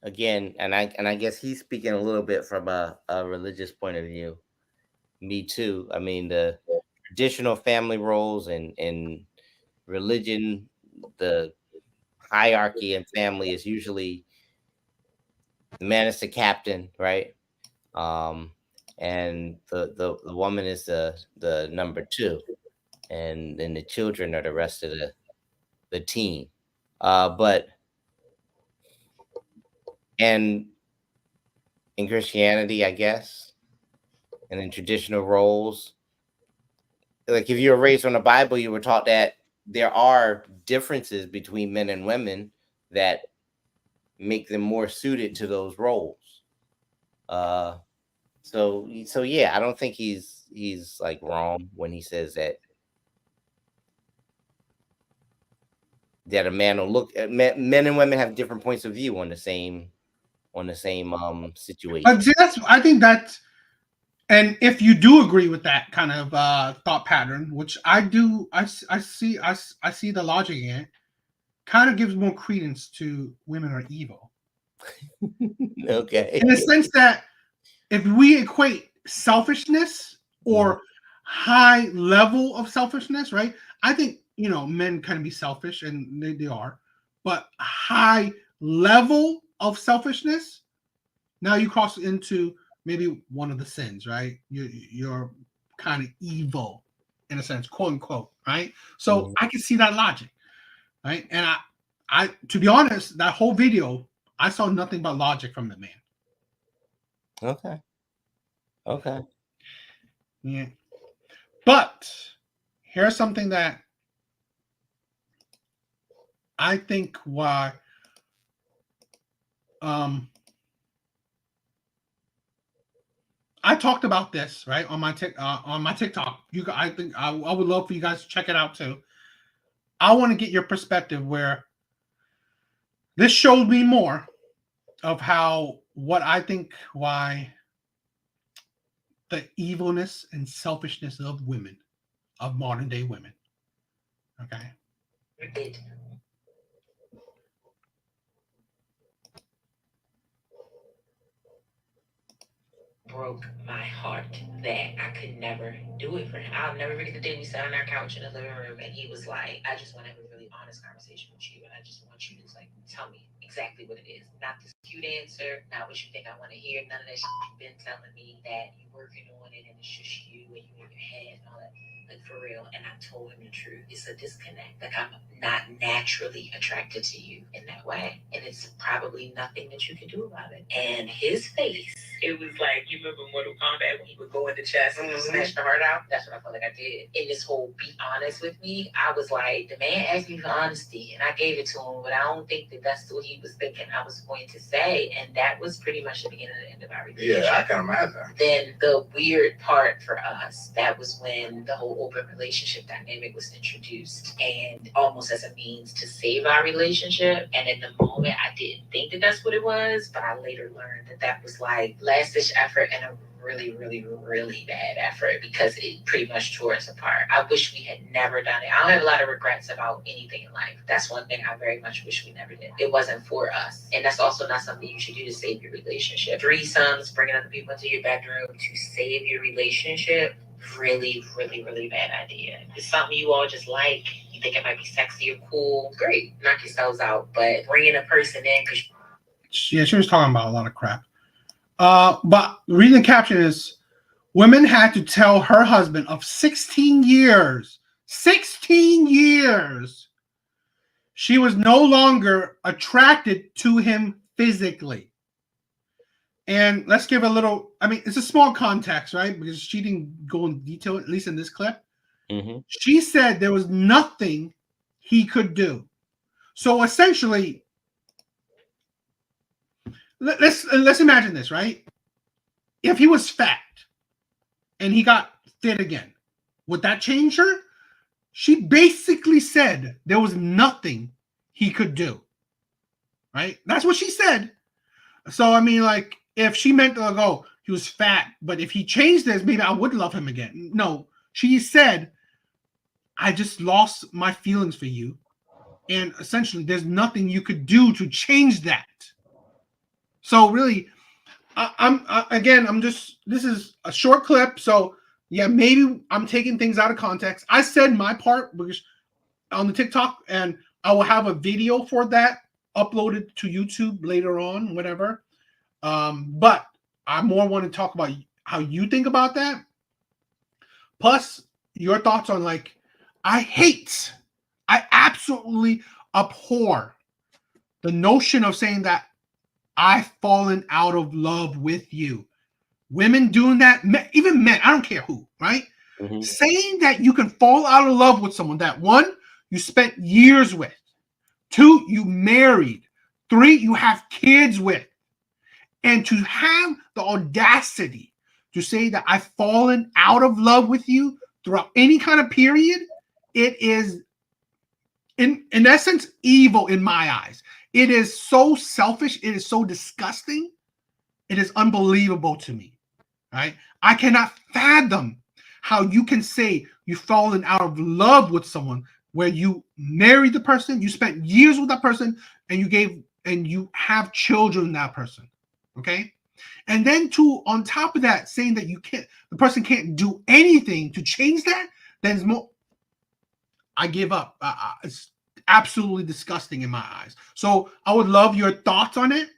again, and I guess he's speaking a little bit from a religious point of view. Me too. I mean, the traditional family roles and religion, the hierarchy in family is usually the man is the captain, right? Um, and the woman is the number two, and then the children are the rest of the team. But and in Christianity, I guess, and in traditional roles, like if you were raised on the Bible, you were taught that there are differences between men and women that make them more suited to those roles. Uh, so yeah, I don't think he's like wrong when he says that a man will look men and women have different points of view on the same situation. But see, that's I think that's and if you do agree with that kind of thought pattern, which I do, I see the logic in it. Kind of gives more credence to women are evil Okay. in the sense that if we equate selfishness or high level of selfishness, right? I think men can be selfish and they are, but high level of selfishness. Now you cross into maybe one of the sins, right? You're kind of evil in a sense, quote unquote, right? So Mhm. I can see that logic, right? And I to be honest, that whole video, I saw nothing but logic from the man. Okay. Okay. Yeah. But here's something that I think why um I talked about this right on my TikTok. I think I would love for you guys to check it out too. I want to get your perspective where this showed me more of how what I think why the evilness and selfishness of women, of modern day women. Okay. It broke my heart that I could never do it for him. I'll never forget the day we sat on our couch in the living room and he was like, I just want to have a really honest conversation with you and I just want you to like tell me exactly what it is. Not this cute answer, not what you think I want to hear, none of that shit you've been telling me that you're working on it and it's just you and you in your head and all that. Like for real. And I told him the truth. It's a disconnect. Like I'm not naturally attracted to you in that way. And it's probably nothing that you can do about it. And his face, it was like, you remember Mortal Kombat when he would go in the chest and smash the heart out? That's what I felt like I did. In this whole be honest with me, I was like, the man asked me for honesty and I gave it to him, but I don't think that that's what he was thinking I was going to say. And that was pretty much the beginning and the end of our relationship. Yeah, I can imagine. Then the weird part for us, that was when the whole open relationship dynamic was introduced and almost as a means to save our relationship. And in the moment, I didn't think that that's what it was, but I later learned that that was like last ditch effort and a really, really, really bad effort because it pretty much tore us apart. I wish we had never done it. I don't have a lot of regrets about anything in life. That's one thing I very much wish we never did. It wasn't for us. And that's also not something you should do to save your relationship. Threesomes, bringing other people into your bedroom to save your relationship, really, really, really bad idea. If it's something you all just like, you think it might be sexy or cool, great, knock yourselves out. But bringing a person in because Yeah, she was talking about a lot of crap. But reading the caption is women had to tell her husband of 16 years, 16 years, she was no longer attracted to him physically. And let's give a little, I mean, it's a small context, right? Because she didn't go in detail, at least in this clip. Mm-hmm. She said there was nothing he could do. So essentially, let's imagine this, right? If he was fat and he got thin again, would that change her? She basically said there was nothing he could do. Right? That's what she said. So I mean, like, if she meant to go, he was fat, but if he changed this, maybe I would love him again. No, she said, I just lost my feelings for you. And essentially, there's nothing you could do to change that. So really, I'm just, this is a short clip. So yeah, maybe I'm taking things out of context. I said my part because on the TikTok, and I will have a video for that uploaded to YouTube later on, whatever. But I more want to talk about how you think about that. Plus, your thoughts on, like, I absolutely abhor the notion of saying that I've fallen out of love with you. Women doing that, even men, I don't care who, right? Mm-hmm. Saying that you can fall out of love with someone that, one, you spent years with, two, you married, three, you have kids with, and to have the audacity to say that I've fallen out of love with you throughout any kind of period, it is, in essence, evil in my eyes. It is so selfish. It is so disgusting. It is unbelievable to me, right? I cannot fathom how you can say you've fallen out of love with someone where you married the person, you spent years with that person, and you have children with that person, okay? And then on top of that, saying that the person can't do anything to change that, then it's more, I give up. It's absolutely disgusting in my eyes. So I would love your thoughts on it.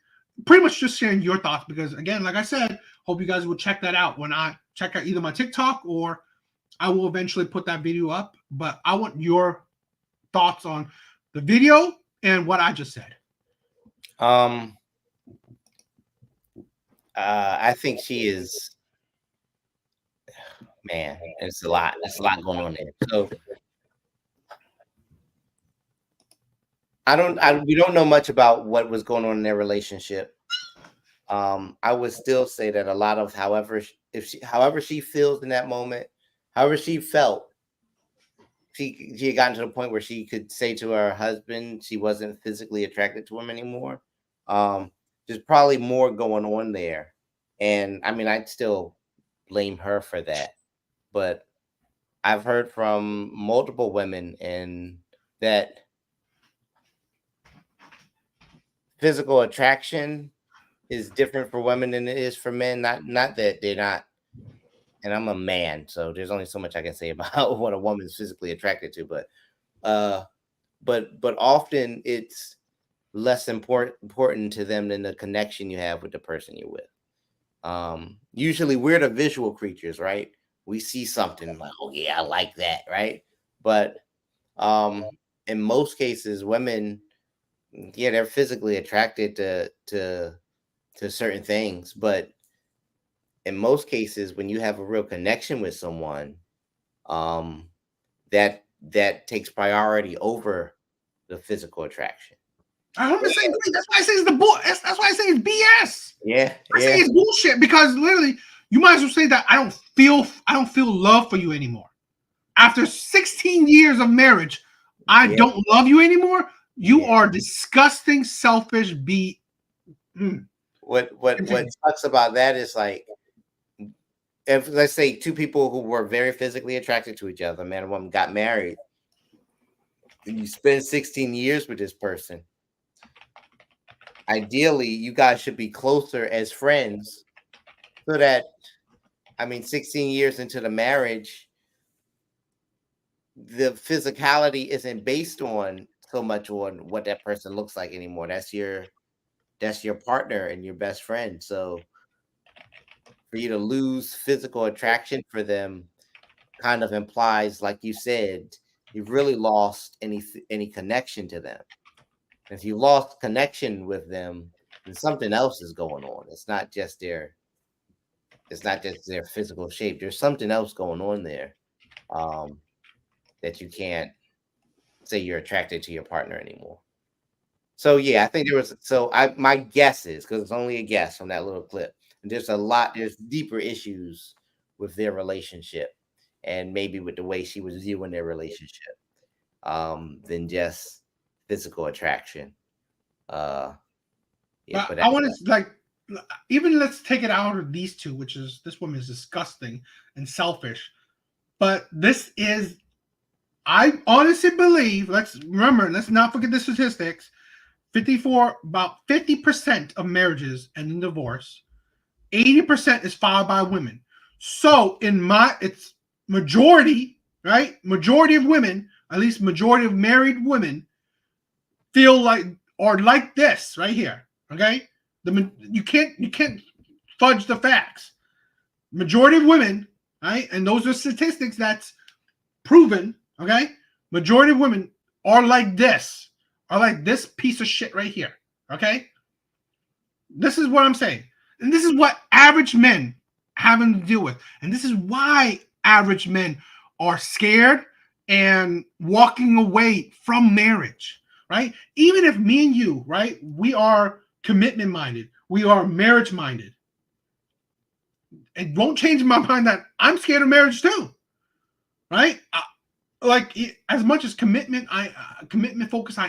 Pretty much just sharing your thoughts because, again, like I said, hope you guys will check that out when I check out either my TikTok or I will eventually put that video up. But I want your thoughts on the video and what I just said. I think she is, man, it's a lot. It's a lot going on there. So we don't know much about what was going on in their relationship. I would still say that a lot of however she feels in that moment, however she felt, she had gotten to the point where she could say to her husband she wasn't physically attracted to him anymore. There's probably more going on there. And I mean, I'd still blame her for that. But I've heard from multiple women and that physical attraction is different for women than it is for men. Not that they're not, and I'm a man, so there's only so much I can say about what a woman's physically attracted to, but often it's less important to them than the connection you have with the person you're with. Usually we're the visual creatures, right? We see something like, oh yeah, I like that, right? But in most cases, women, yeah, they're physically attracted to certain things, but in most cases, when you have a real connection with someone, that takes priority over the physical attraction. I 100% agree. That's why I say it's the bull. That's why I say it's BS. Yeah, I say it's bullshit because literally, you might as well say that I don't feel love for you anymore. After 16 years of marriage, I don't love you anymore. You are disgusting, selfish. What sucks about that is, like, if let's say two people who were very physically attracted to each other, man and woman, got married, and you spend 16 years with this person. Ideally, you guys should be closer as friends so that I mean, 16 years into the marriage, the physicality isn't based on so much on what that person looks like anymore. That's your partner and your best friend. So for you to lose physical attraction for them kind of implies, like you said, you've really lost any connection to them. If you lost connection with them, then something else is going on. It's not just their physical shape. There's something else going on there, that you can't say you're attracted to your partner anymore. So yeah, I think there was. So my guess is, because it's only a guess from that little clip, and there's deeper issues with their relationship, and maybe with the way she was viewing their relationship, than just physical attraction. Yeah, but I want to like, even let's take it out of these two, which is this woman is disgusting and selfish. But this is, I honestly believe, let's remember, let's not forget the statistics. About 50% of marriages end in divorce. 80% is filed by women. So it's majority, right? Majority of women, at least majority of married women, feel like or like this right here. Okay, you can't fudge the facts. Majority of women, right, and those are statistics that's proven. Okay, majority of women are like this piece of shit right here. Okay, this is what I'm saying, and this is what average men having to deal with, and this is why average men are scared and walking away from marriage. Right? Even if me and you, right, we are commitment minded, we are marriage minded. It won't change my mind that I'm scared of marriage too. Right? Like as much as commitment focused I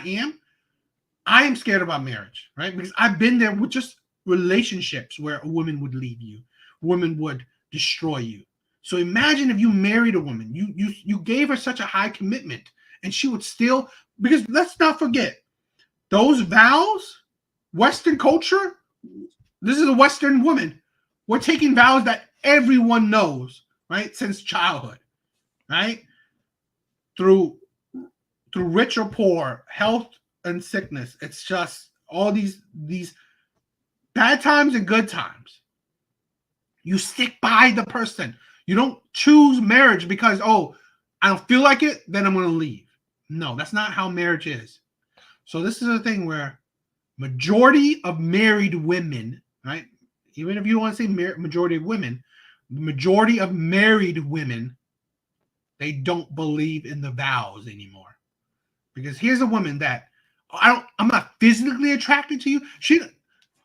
am scared about marriage, right? Because I've been there with just relationships where a woman would leave you, woman would destroy you. So imagine if you married a woman, you gave her such a high commitment, and she would still, because let's not forget, those vows, Western culture, this is a Western woman. We're taking vows that everyone knows, right? Since childhood, right? Through rich or poor, health and sickness. It's just all these bad times and good times. You stick by the person. You don't choose marriage because, oh, I don't feel like it, then I'm going to leave. No, that's not how marriage is. So this is a thing where majority of married women, right? Even if you don't want to say majority of women, the majority of married women, they don't believe in the vows anymore. Because here's a woman that I'm not physically attracted to you.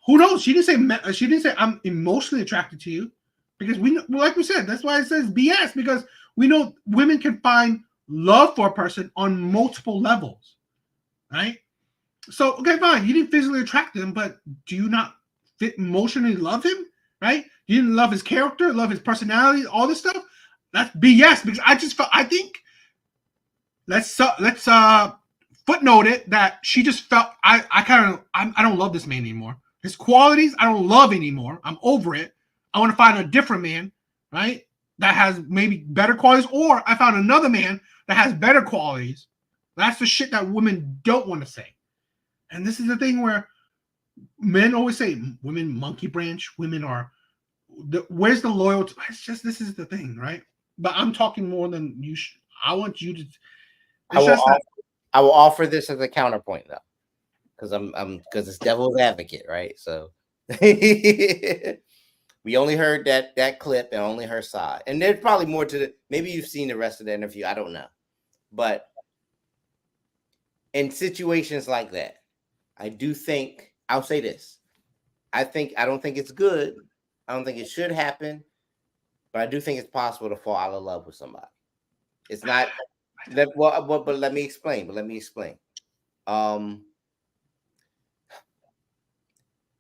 Who knows? She didn't say I'm emotionally attracted to you, because like we said, that's why it says BS, because we know women can find love for a person on multiple levels, right? So, okay, fine. You didn't physically attract him, but do you not emotionally love him, right? You didn't love his character, love his personality, all this stuff. That's BS, because I think let's footnote it that she just felt I don't love this man anymore. His qualities I don't love anymore. I'm over it. I want to find a different man, right? That has maybe better qualities, or I found another man that has better qualities. That's the shit that women don't want to say. And this is the thing where men always say women monkey branch, women are where's the loyalty? It's just, this is the thing, right? But I'm talking more than you should. I want you to I will offer this as a counterpoint though, because it's devil's advocate, right? So we only heard that clip and only her side, and there's probably more to the. Maybe you've seen the rest of the interview. I don't know, but in situations like that, I do think I'll say this. I don't think it's good. I don't think it should happen, but I do think it's possible to fall out of love with somebody. It's not. But let me explain.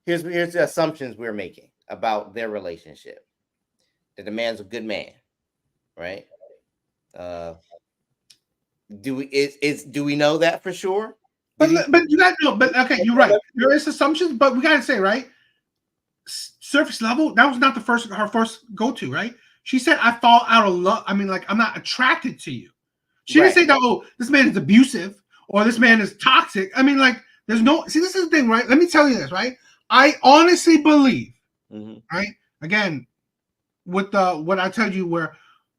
Here's the assumptions we're making about their relationship. That the man's a good man, right? Do we know that for sure? But you got to know. But okay, you're right. There is assumptions, but we got to say, right, surface level. That was not her first go to, right? She said, I fall out of love. I mean, like, I'm not attracted to you. She Right. didn't say that, oh, this man is abusive or this man is toxic. I mean, like, there's no, see, this is the thing, right? Let me tell you this, right? I honestly believe, right? Again, with what I tell you, where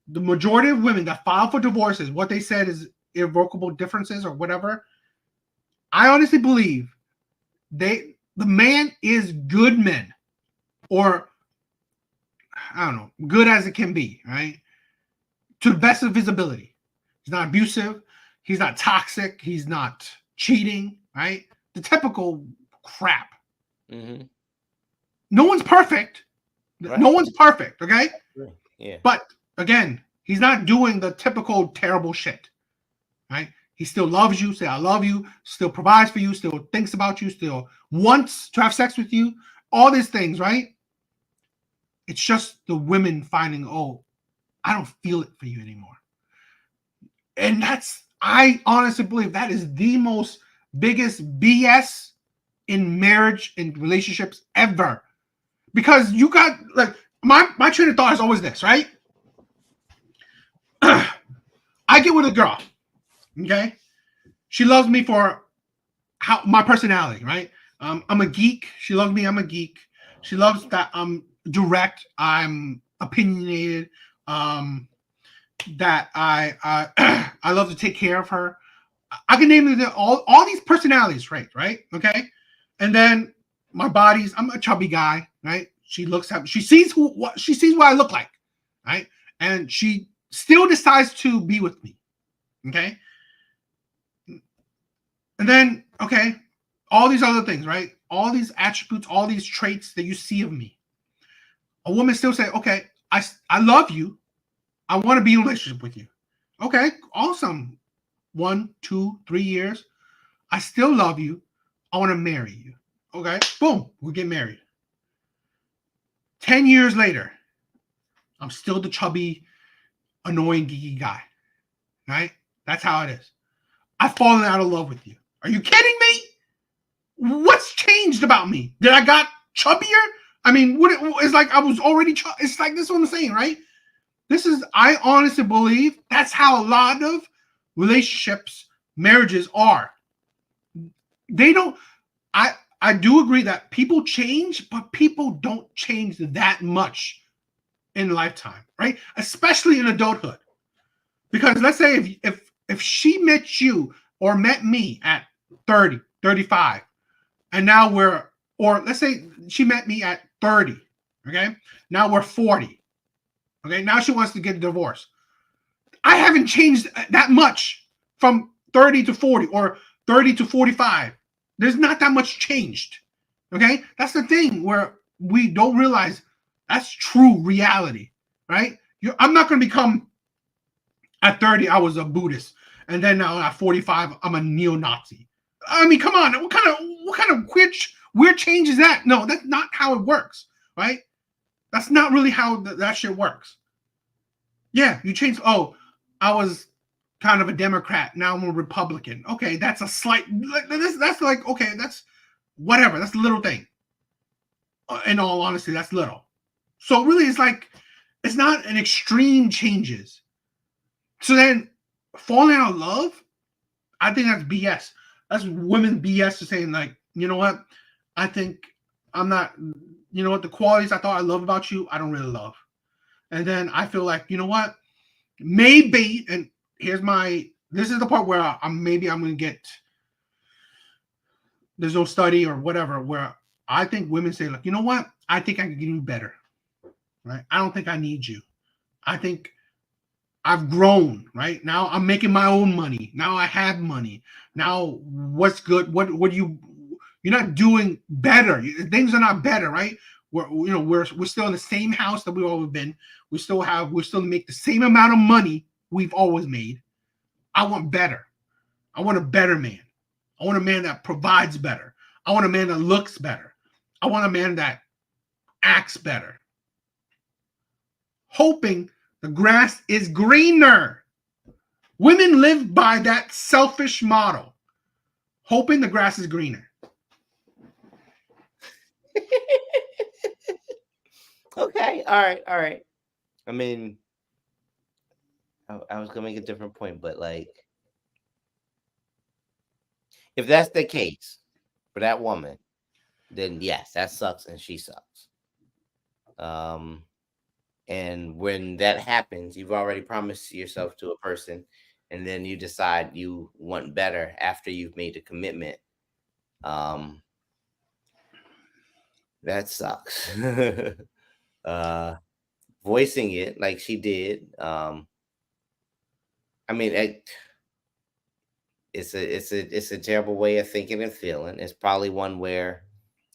the majority of women that file for divorces, what they said is irrevocable differences or whatever. I honestly believe the man is good men, or I don't know, good as it can be, right? To the best of his ability. He's not abusive. He's not toxic. He's not cheating, right? The typical crap. No one's perfect. Right. No one's perfect, okay? Yeah. But again, he's not doing the typical terrible shit, right? He still loves you, say I love you, still provides for you, still thinks about you, still wants to have sex with you, all these things, right? It's just the women finding, oh, I don't feel it for you anymore. And I honestly believe that is the most biggest BS in marriage and relationships ever. Because you got, like, my train of thought is always this, right? I get with a girl, okay? She loves me for my personality, right? I'm a geek. She loves me. I'm a geek. She loves that I'm direct. I'm opinionated. That I I love to take care of her. I can name all these personalities traits, right? Okay, and then my body's. I'm a chubby guy, right? She looks at. She sees what I look like, right? And she still decides to be with me. Okay, and then okay, all these other things, right? All these attributes, all these traits that you see of me. A woman still say, okay, I love you. I want to be in a relationship with you. Okay, awesome. 1, 2, 3 years. I still love you. I want to marry you. Okay, boom, we get married. 10 years later, I'm still the chubby, annoying, geeky guy. Right? That's how it is. I've fallen out of love with you. Are you kidding me? What's changed about me? Did I got chubbier? I mean, it's like I was already it's like this is what I'm saying, right? I honestly believe that's how a lot of relationships, marriages are. They don't, I do agree that people change, but people don't change that much in lifetime, right? Especially in adulthood. Because let's say if she met you or met me at 30, 35, and now or let's say she met me at 30, okay? Now we're 40. Okay, now she wants to get a divorce. I haven't changed that much from 30 to 40 or 30 to 45. There's not that much changed. Okay, that's the thing where we don't realize that's true reality, right? I'm not going to become, at 30, I was a Buddhist, and then now at 45, I'm a neo-Nazi. I mean, come on, what kind of weird change is that? No, that's not how it works, right? That's not really how that shit works. Yeah, you change. Oh, I was kind of a Democrat. Now I'm a Republican. Okay, that's a slight. That's like, okay, that's whatever. That's a little thing. In all honesty, that's little. So really, it's like it's not an extreme changes. So then, falling out of love, I think that's BS. That's women BS to saying, like, you know what? I think I'm not. You know what? The qualities I thought I love about you, I don't really love. And then I feel like, you know what? Maybe, and this is the part where I'm going to get, there's no study or whatever, where I think women say, like, you know what? I think I can get you better, right? I don't think I need you. I think I've grown, right? Now I'm making my own money. Now I have money. Now what's good? What you're not doing better. Things are not better, right? We're still in the same house that we've always been. We're still make the same amount of money we've always made. I want better. I want a better man. I want a man that provides better. I want a man that looks better. I want a man that acts better. Hoping the grass is greener. Women live by that selfish model. Hoping the grass is greener. Okay. All right. I mean, I was gonna make a different point, but like, if that's the case for that woman, then yes, that sucks, and she sucks. Um, and when that happens, you've already promised yourself to a person, and then you decide you want better after you've made a commitment. Um, that sucks. uh, Voicing it like she did. I mean, it's a terrible way of thinking and feeling. It's probably one where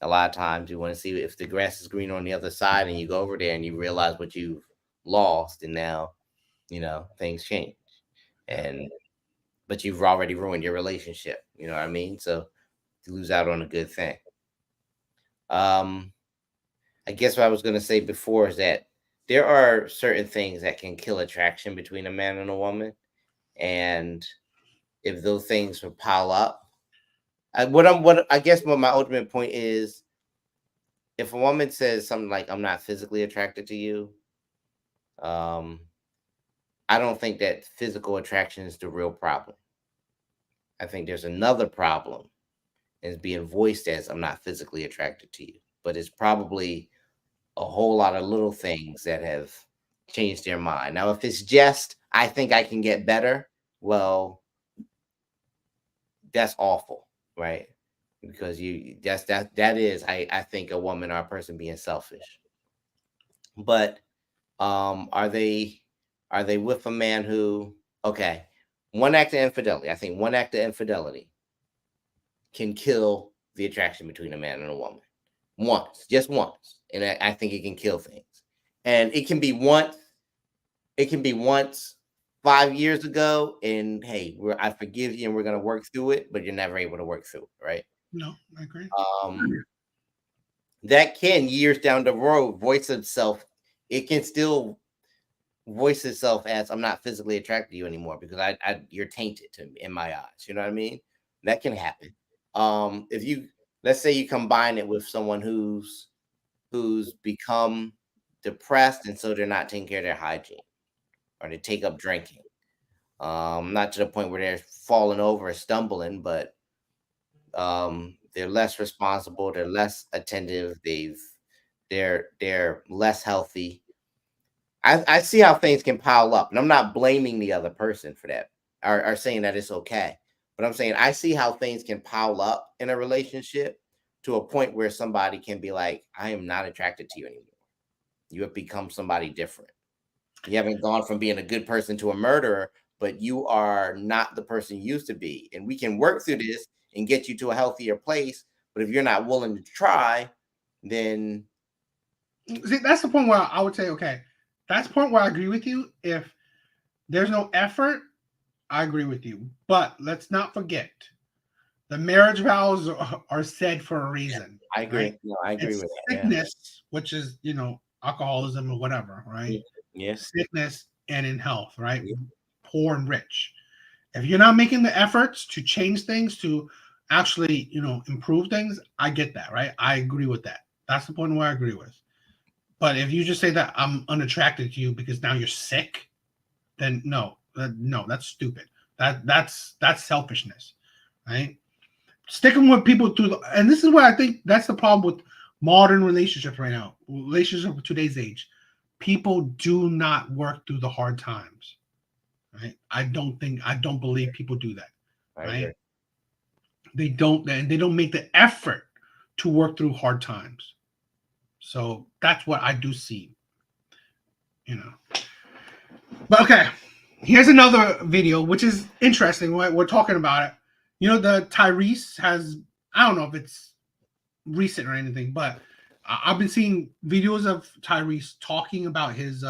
a lot of times you want to see if the grass is green on the other side, and you go over there and you realize what you've lost, and now things change, and but you've already ruined your relationship. You know what I mean? So you lose out on a good thing. Um, I guess what I was going to say before is that there are certain things that can kill attraction between a man and a woman, and if those things will pile up, what I guess what my ultimate point is, if a woman says something like "I'm not physically attracted to you," um, I don't think that physical attraction is the real problem. I think there's another problem, and it's being voiced as "I'm not physically attracted to you," but it's probably a whole lot of little things that have changed their mind. Now, if it's just "I think I can get better," well, that's awful, right? Because that is I think a woman or a person being selfish. But are they with a man who, okay, one act of infidelity? I think one act of infidelity can kill the attraction between a man and a woman. Once, just once. And I think it can kill things. And it can be once 5 years ago, and hey, I forgive you and we're gonna work through it, but you're never able to work through it, right? No, I agree. That can, years down the road, voice itself. It can still voice itself as "I'm not physically attracted to you anymore because you're tainted to me in my eyes." You know what I mean? That can happen. If you Let's say you combine it with someone who's become depressed, and so they're not taking care of their hygiene, or they take up drinking. Not to the point where they're falling over or stumbling, but they're less responsible, they're less attentive, they're less healthy. I see how things can pile up, and I'm not blaming the other person for that, or saying that it's okay. But I'm saying I see how things can pile up in a relationship to a point where somebody can be like, "I am not attracted to you anymore. You have become somebody different. You haven't gone from being a good person to a murderer, but you are not the person you used to be. And we can work through this and get you to a healthier place. But if you're not willing to try, then See, that's the point where I would say, okay, that's the point where I agree with you. If there's no effort, I agree with you. But let's not forget, the marriage vows are said for a reason. I agree. Right? No, I agree It's with that. sickness, which is, alcoholism or whatever, right? Yeah. Sickness and in health, right? Yeah. Poor and rich. If you're not making the efforts to change things, to actually, improve things, I get that, right? I agree with that. That's the point where I agree with. But if you just say that I'm unattracted to you because now you're sick, then no, that's stupid. That's selfishness, right? Sticking with people and this is where I think that's the problem with modern relationships right now. Relationships of today's age, people do not work through the hard times, right? I don't believe people do that, right? They don't, and they don't make the effort to work through hard times. So that's what I do see, But okay, here's another video which is interesting. We're talking about it. The Tyrese has, I don't know if it's recent or anything, but I've been seeing videos of Tyrese talking about his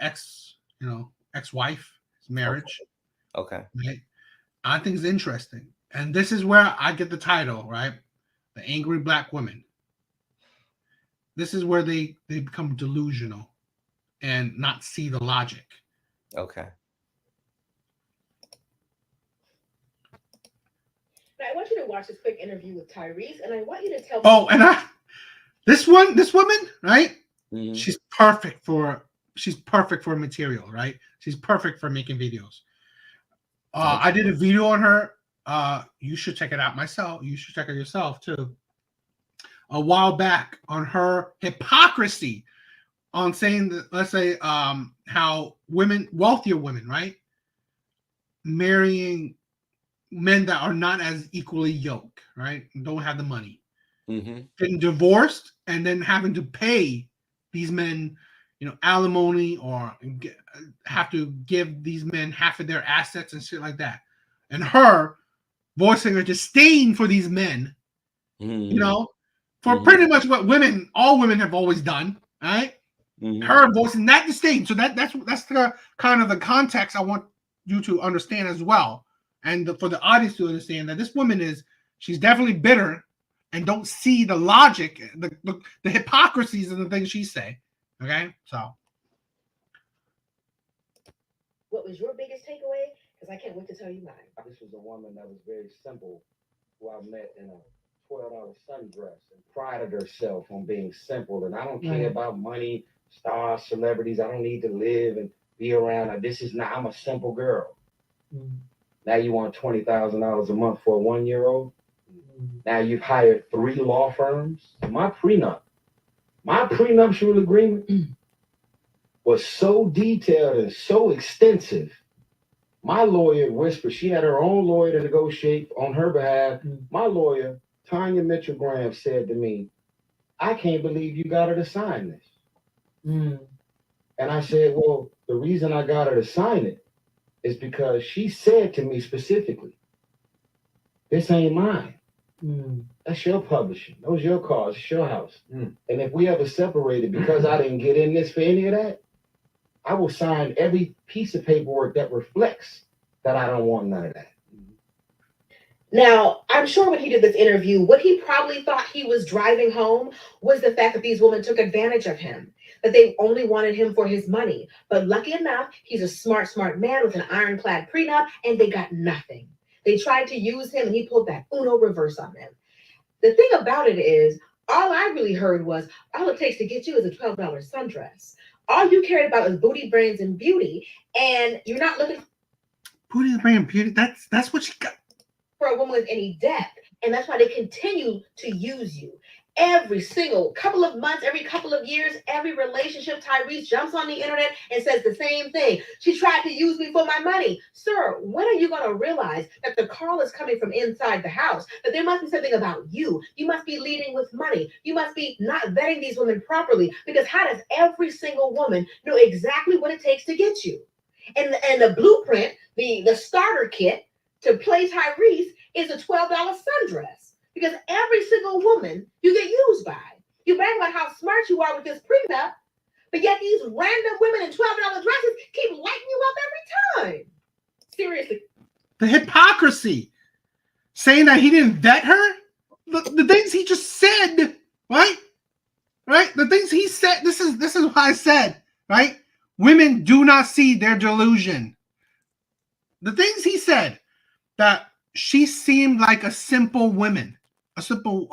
ex-wife, his marriage. Okay. Right? I think it's interesting. And this is where I get the title, right? The Angry Black Women. This is where they become delusional and not see the logic. Okay. I want you to watch this quick interview with Tyrese, and I want you to tell me. Oh, and this woman, right? Mhm. She's perfect for she's perfect for material, right? She's perfect for making videos. I did a video on her. You should check it out myself. You should check it yourself too. A while back on her hypocrisy on saying that, let's say, how women, wealthier women, right, marrying men that are not as equally yoked, right, don't have the money, getting divorced, and then having to pay these men, alimony, or have to give these men half of their assets and shit like that, and her voicing her disdain for these men, for pretty much what all women have always done, right? Her voicing that disdain. So that's the kind of the context I want you to understand as well, and for the audience to understand that this woman she's definitely bitter and don't see the logic, the hypocrisies of the things she say. Okay, so What was your biggest takeaway? Because I can't wait to tell you mine. This was a woman that was very simple, who I met in a $12 sundress and prided herself on being simple. And I don't care about money, stars, celebrities. I don't need to live and be around. I'm a simple girl. Now you want $20,000 a month for a 1-year-old? Now you've hired 3 law firms. My prenuptial agreement was so detailed and so extensive. My lawyer whispered, she had her own lawyer to negotiate on her behalf. My lawyer, Tanya Mitchell Graham, said to me, I can't believe you got her to sign this. And I said, well, the reason I got her to sign it is because she said to me specifically, this ain't mine. That's your publishing. Those your cars. It's your house. And if we ever separated because I didn't get in this for any of that, I will sign every piece of paperwork that reflects that I don't want none of that. Now, I'm sure when he did this interview, what he probably thought he was driving home was the fact that these women took advantage of him, that they only wanted him for his money. But lucky enough, he's a smart man with an ironclad prenup, and they got nothing. They tried to use him, and he pulled that Uno reverse on them. The thing about it is, all I really heard was, all it takes to get you is a $12 sundress. All you cared about is booty, brains, and beauty, and you're not looking booty, brain, and beauty. That's what she got. For a woman with any depth, and that's why they continue to use you. Every single couple of months, every couple of years, every relationship, Tyrese jumps on the internet and says the same thing. She tried to use me for my money. Sir, when are you going to realize that the call is coming from inside the house, that there must be something about you? You must be leading with money. You must be not vetting these women properly, because how does every single woman know exactly what it takes to get you? And the blueprint, the starter kit to play Tyrese is a $12 sundress, because every single woman you get used by. You brag about how smart you are with this prenup, but yet these random women in $12 dresses keep lighting you up every time. Seriously. The hypocrisy. Saying that he didn't vet her? The things he just said, right? Right? The things he said, this is what I said, right? Women do not see their delusion. The things he said, that she seemed like a simple woman, a simple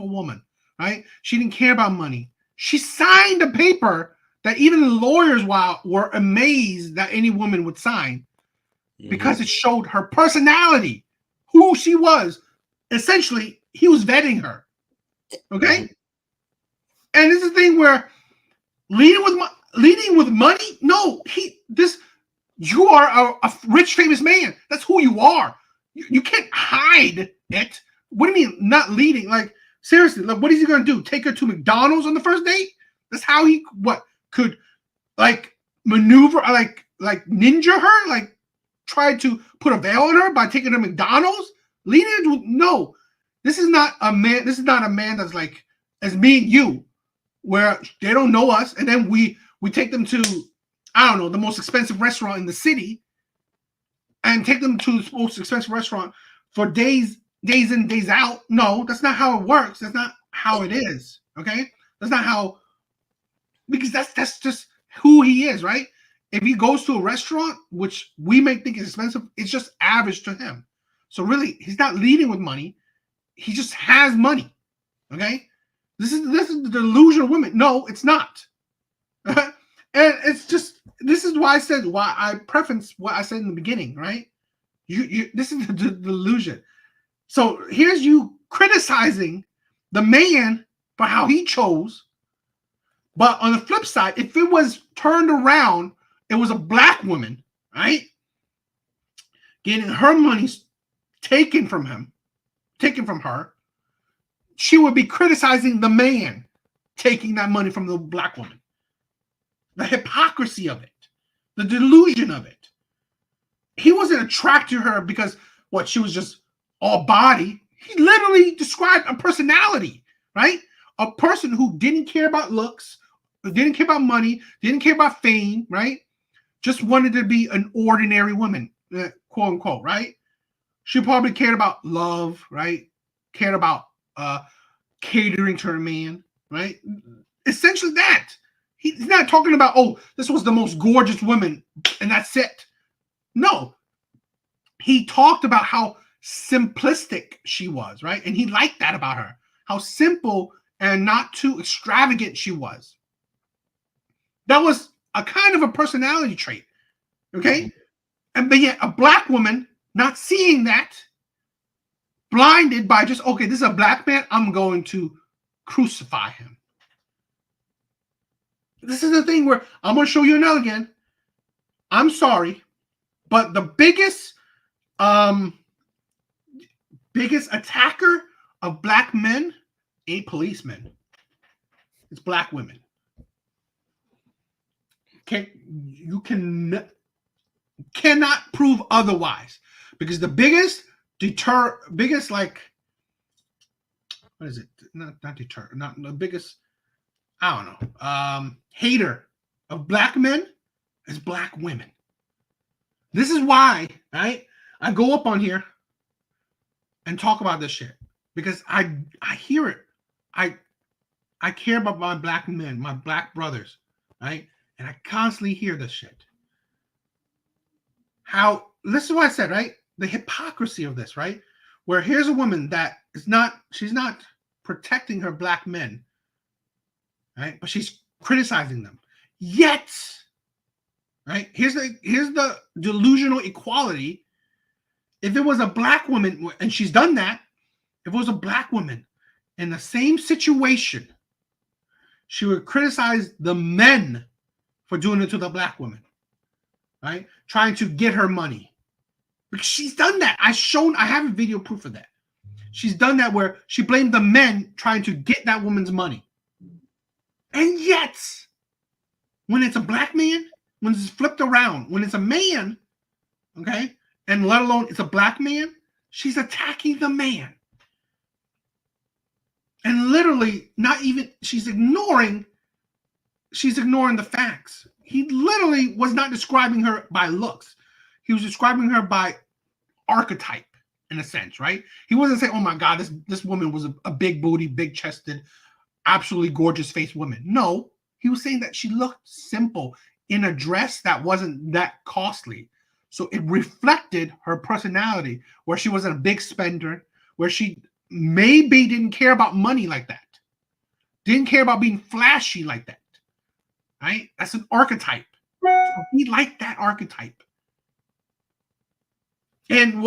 woman, right? She didn't care about money. She signed a paper that even the lawyers were amazed that any woman would sign, because it showed her personality, who she was. Essentially, he was vetting her. Okay? And this is the thing where leading with money? No, you are a rich, famous man. That's who you are. You can't hide it. What do you mean not leading? Like, seriously, like, what is he going to do? Take her to McDonald's on the first date? That's how he could like maneuver, like ninja her, like try to put a veil on her by taking her to McDonald's? Leading? No. This is not a man. This is not a man that's like as me and you, where they don't know us, and then we take them to, I don't know, the most expensive restaurant in the city, and take them to the most expensive restaurant for days in, days out. No, that's not how it works. That's not how it is. Okay? That's not how, because that's just who he is, right? If he goes to a restaurant, which we may think is expensive, it's just average to him. So really, he's not leading with money. He just has money. Okay? This is the delusion of women. No, it's not. And it's just, this is why I preference what I said in the beginning, right? This is the delusion. So here's you criticizing the man for how he chose. But on the flip side, if it was turned around, it was a black woman, right? Getting her money taken from her, she would be criticizing the man taking that money from the black woman. The hypocrisy of it, the delusion of it. He wasn't attracted to her because she was just all body. He literally described a personality, right? A person who didn't care about looks, who didn't care about money, didn't care about fame, right? Just wanted to be an ordinary woman, quote unquote, right? She probably cared about love, right? Cared about catering to her man, right? Essentially that. He's not talking about, oh, this was the most gorgeous woman and that's it. No. He talked about how simplistic she was, right? And he liked that about her. How simple and not too extravagant she was. That was a kind of a personality trait, okay? But yet a black woman not seeing that, blinded by just, okay, this is a black man, I'm going to crucify him. This is the thing where I'm going to show you another again. I'm sorry, but the biggest attacker of black men ain't policemen. It's black women. You cannot prove otherwise, because the biggest what is it? Not deter, not the biggest, I don't know, hater of black men is black women. This is why, right? I go up on here and talk about this shit, because I hear it. I care about my black men, my black brothers, right? And I constantly hear this shit. This is what I said, right? The hypocrisy of this, right? Where here's a woman that she's not protecting her black men, right? But she's criticizing them. Yet, right? Here's the delusional equality. If it was a black woman, and she's done that, if it was a black woman in the same situation, she would criticize the men for doing it to the black woman, right? Trying to get her money. Because she's done that. I have a video proof of that. She's done that where she blamed the men trying to get that woman's money. And yet, when it's a black man, when it's flipped around, when it's a man, okay, and let alone it's a black man, she's attacking the man. And literally, she's ignoring the facts. He literally was not describing her by looks. He was describing her by archetype, in a sense, right? He wasn't saying, oh my God, this woman was a big booty, big chested, absolutely gorgeous faced woman. No, he was saying that she looked simple in a dress that wasn't that costly. So it reflected her personality, where she wasn't a big spender, where she maybe didn't care about money like that. Didn't care about being flashy like that. Right? That's an archetype. So he liked that archetype. And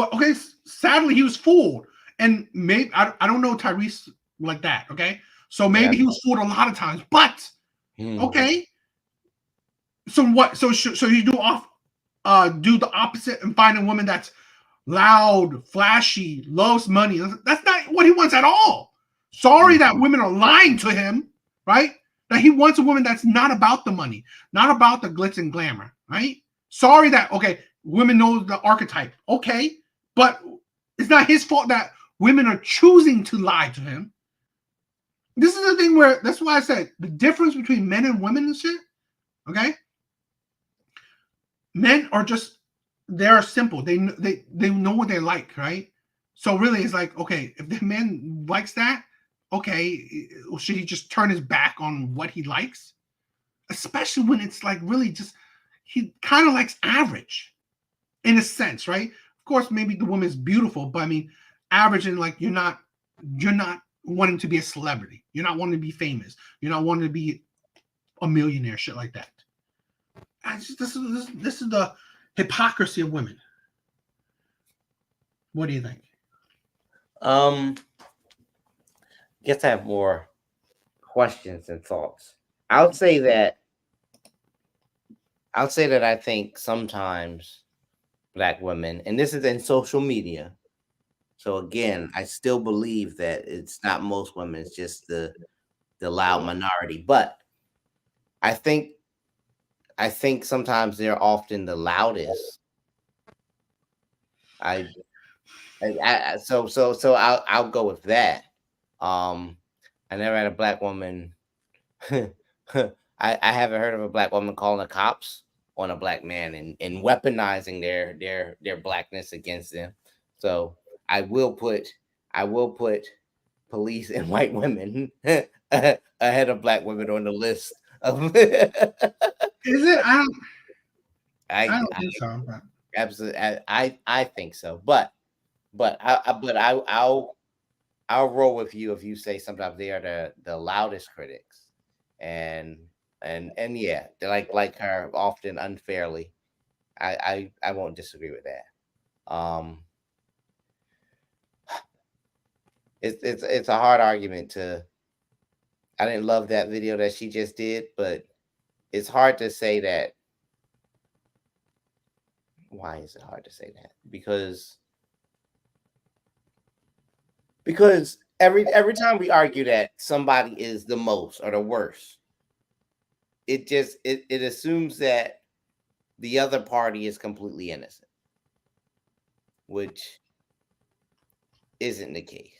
sadly, he was fooled. And maybe I don't know Tyrese like that. Okay. So maybe he was fooled a lot of times. But okay. So what? So you do the opposite and find a woman that's loud, flashy, loves money. That's not what he wants at all. Sorry that women are lying to him, right? That he wants a woman that's not about the money, not about the glitz and glamour, right? Sorry that, women know the archetype, but it's not his fault that women are choosing to lie to him. This is the thing where, that's why I said the difference between men and women and shit, okay? Men are they're simple. They know what they like, right? So really, it's like, okay, if the man likes that, should he just turn his back on what he likes? Especially when it's like really just, he kind of likes average, in a sense, right? Of course, maybe the woman's beautiful, but I mean, average and like you're not wanting to be a celebrity. You're not wanting to be famous. You're not wanting to be a millionaire, shit like that. this is the hypocrisy of women. What do you think? Guess I have more questions and thoughts. I would say that I think sometimes black women, and this is in social media. So again, I still believe that it's not most women, it's just the loud minority. But I think sometimes they're often the loudest. So I'll go with that. I never had a black woman. I haven't heard of a black woman calling the cops on a black man and weaponizing their blackness against them. So I will put police and white women ahead of black women on the list of Is it? I I don't think so. But absolutely I think so. But I'll roll with you if you say sometimes they are the loudest critics, and yeah, they're like her often unfairly. I won't disagree with that. It's a hard argument to. I didn't love that video that she just did, but it's hard to say that. Why is it hard to say that? Because every time we argue that somebody is the most or the worst, it assumes that the other party is completely innocent, which isn't the case.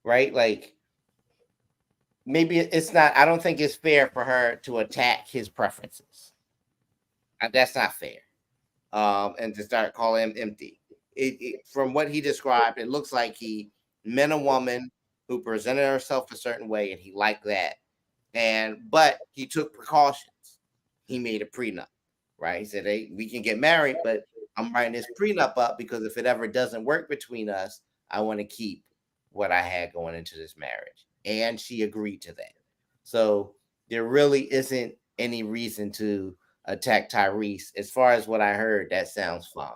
Right? Like maybe it's not. I don't think it's fair for her to attack his preferences. That's not fair. And to start calling him empty. From what he described, it looks like he met a woman who presented herself a certain way, and he liked that. But he took precautions. He made a prenup, right? He said, "Hey, we can get married, but I'm writing this prenup up because if it ever doesn't work between us, I want to keep what I had going into this marriage." And she agreed to that. So there really isn't any reason to attack Tyrese. As far as what I heard, that sounds fine.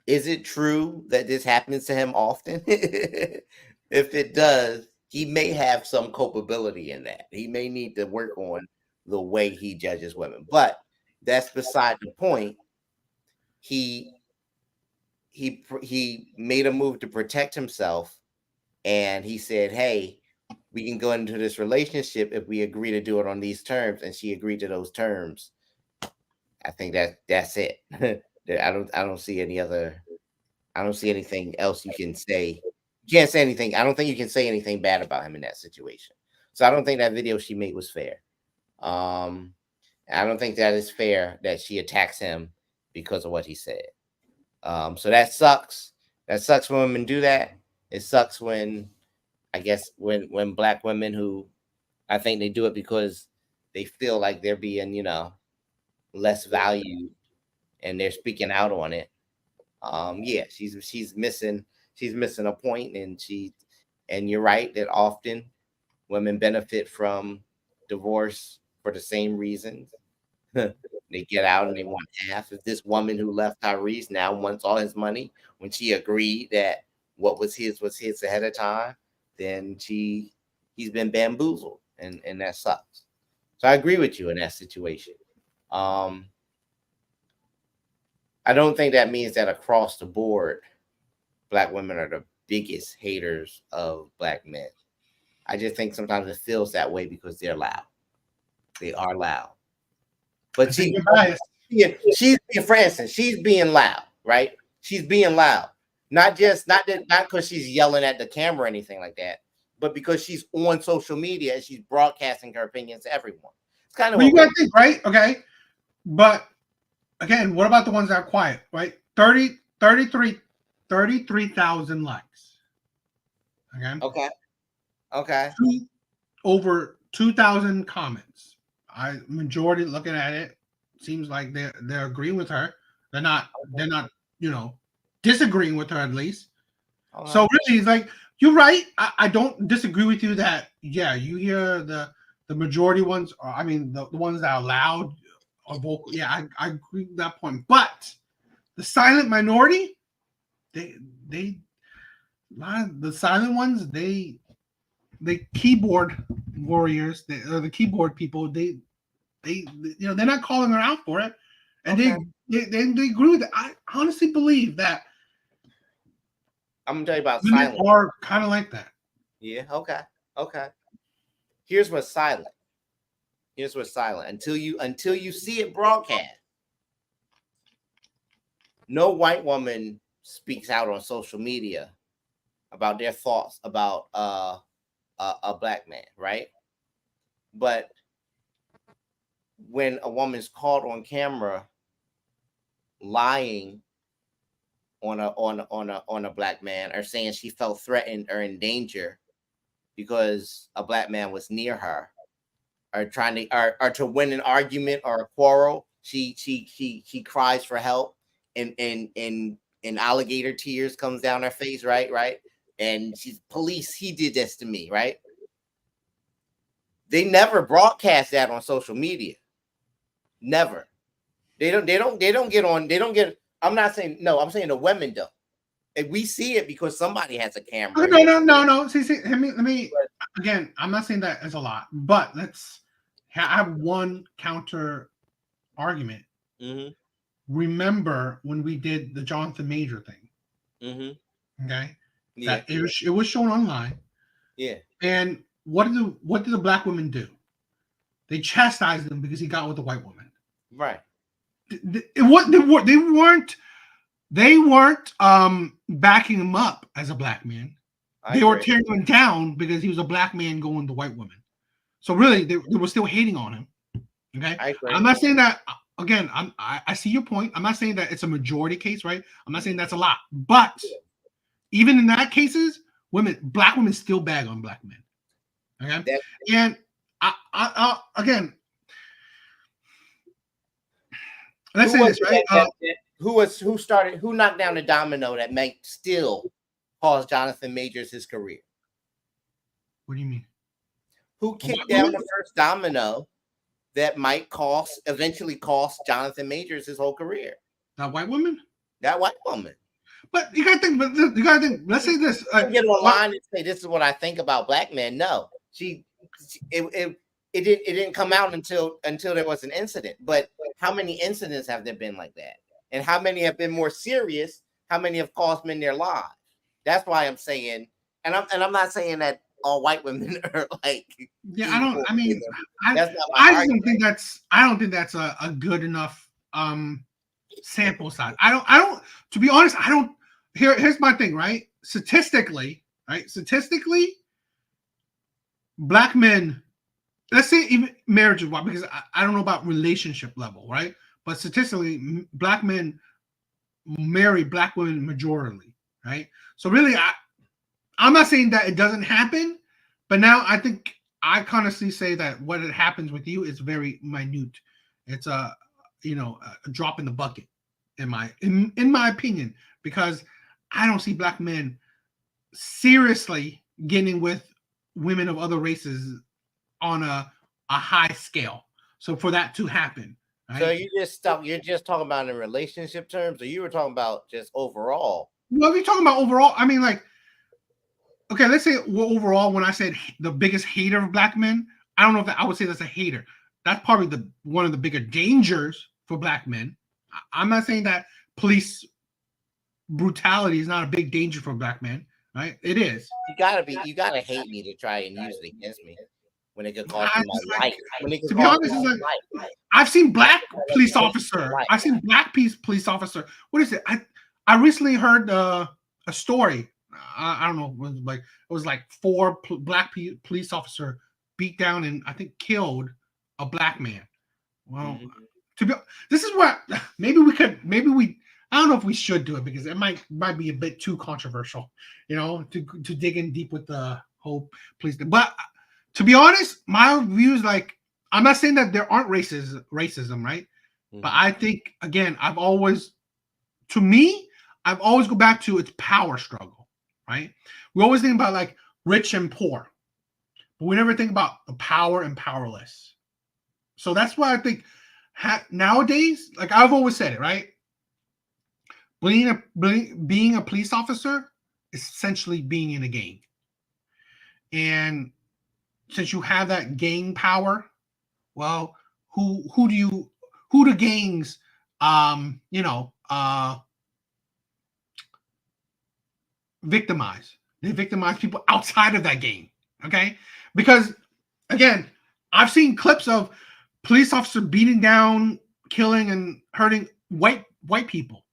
Is it true that this happens to him often? If it does, he may have some culpability in that. He may need to work on the way he judges women. But that's beside the point. He made a move to protect himself, and he said, "Hey, we can go into this relationship if we agree to do it on these terms," and she agreed to those terms. I think that's it. I don't see any other. I don't see anything else you can say. You can't say anything. I don't think you can say anything bad about him in that situation. So I don't think that video she made was fair. I don't think that is fair that she attacks him because of what he said. So that sucks. That sucks when women do that. It sucks when, I guess, when black women who, I think they do it because they feel like they're being, less valued, and they're speaking out on it. Yeah, she's missing a point, and you're right that often women benefit from divorce for the same reasons. They get out and they want half. If this woman who left Tyrese now wants all his money when she agreed that what was his ahead of time, then he's been bamboozled, and that sucks. So I agree with you in that situation. I don't think that means that across the board, black women are the biggest haters of black men. I just think sometimes it feels that way because they're loud. They are loud. But she's being, for instance, she's being loud, right? She's being loud. Not because she's yelling at the camera or anything like that, but because she's on social media and she's broadcasting her opinions to everyone. It's kind of you gotta think, right? Okay. But again, what about the ones that are quiet, right? 33,000 likes. Okay. Over 2,000 comments. Majority looking at it seems like they're agreeing with her. They're not disagreeing with her at least. So really, it's like, you're right. I don't disagree with you that, yeah, you hear the The majority ones are, I mean, the ones that are loud are vocal. Yeah, I agree with that point. But the silent minority, they the silent ones, they keyboard warriors, or the keyboard people, they they're not calling her out for it, and Okay. they agree with it. I honestly believe that I'm gonna tell you about women silent. are kind of like that. Yeah. Okay. Okay. Here's what's silent. Here's what's silent. Until you see it broadcast, no white woman speaks out on social media about their thoughts about a black man, right? But when a woman's caught on camera lying on a black man, or saying she felt threatened or in danger because a black man was near her, or trying to or to win an argument or a quarrel, she cries for help, and alligator tears comes down her face, right, and she's, police, he did this to me, right? They never broadcast that on social media. Never. They don't get on. They don't get. I'm not saying no. I'm saying the women don't. And we see it because somebody has a camera. No. See, let me again. I'm not saying that is a lot, but let's have one counter argument. Mm-hmm. Remember when we did the Jonathan Major thing? Mm-hmm. Okay. Yeah. That it was shown online. Yeah. And what did the black women do? They chastised him because he got with a white woman. Right. They weren't backing him up as a black man. They were tearing him down because he was a black man going with the white woman. So really, they were still hating on him. Okay. I'm not saying that, again. I see your point. I'm not saying that it's a majority case, right? I'm not saying that's a lot, but even in that cases, black women still bag on black men. Okay. And I again, let's say this, right? Who knocked down the domino that might still cause Jonathan Majors his career? What do you mean? Who kicked down the first domino that might eventually cost Jonathan Majors his whole career? That white woman? That white woman. But you gotta think. Let's say this. Get online and say this is what I think about black men. No, it didn't come out until there was an incident. But how many incidents have there been like that? And how many have been more serious? How many have cost men their lives? That's why I'm saying, and I'm not saying that all white women are like. Yeah, I don't. I mean, I don't think that's a good enough sample size. I don't. To be honest, I don't. Here's my thing, right? Statistically, black men. Let's say even marriages, because I don't know about relationship level, right? But statistically, black men marry black women majorly, right? So really, I'm not saying that it doesn't happen, but now I think I honestly say that what it happens with you is very minute. It's a drop in the bucket, in my opinion, because I don't see black men seriously getting with women of other races on a high scale. So for that to happen, right? So you're just talking about in relationship terms, or you were talking about just overall? Well, if you're talking about overall, I mean, like, okay, let's say overall, when I said the biggest hater of black men, I don't know if I would say that's a hater. That's probably one of the bigger dangers for black men. I'm not saying that police brutality is not a big danger for black men, right? It is. You gotta hate me to try and use it against me when it could cost me my life. To be honest, I've seen black police officer. I've seen black police officer. What is it? I recently heard a story. I don't know. It was like 4 black police officer beat down and I think killed a black man. Well, this is what maybe we. I don't know if we should do it because it might be a bit too controversial, to dig in deep with the whole police. But to be honest, my view is like, I'm not saying that there aren't racism, right? But I think, again, I've always go back to its power struggle, right? We always think about like rich and poor, but we never think about the power and powerless. So that's why I think nowadays, like I've always said it, right? Being a police officer is essentially being in a gang. And since you have that gang power, well, who do gangs victimize? They victimize people outside of that gang. Okay? Because again, I've seen clips of police officers beating down, killing, and hurting white people.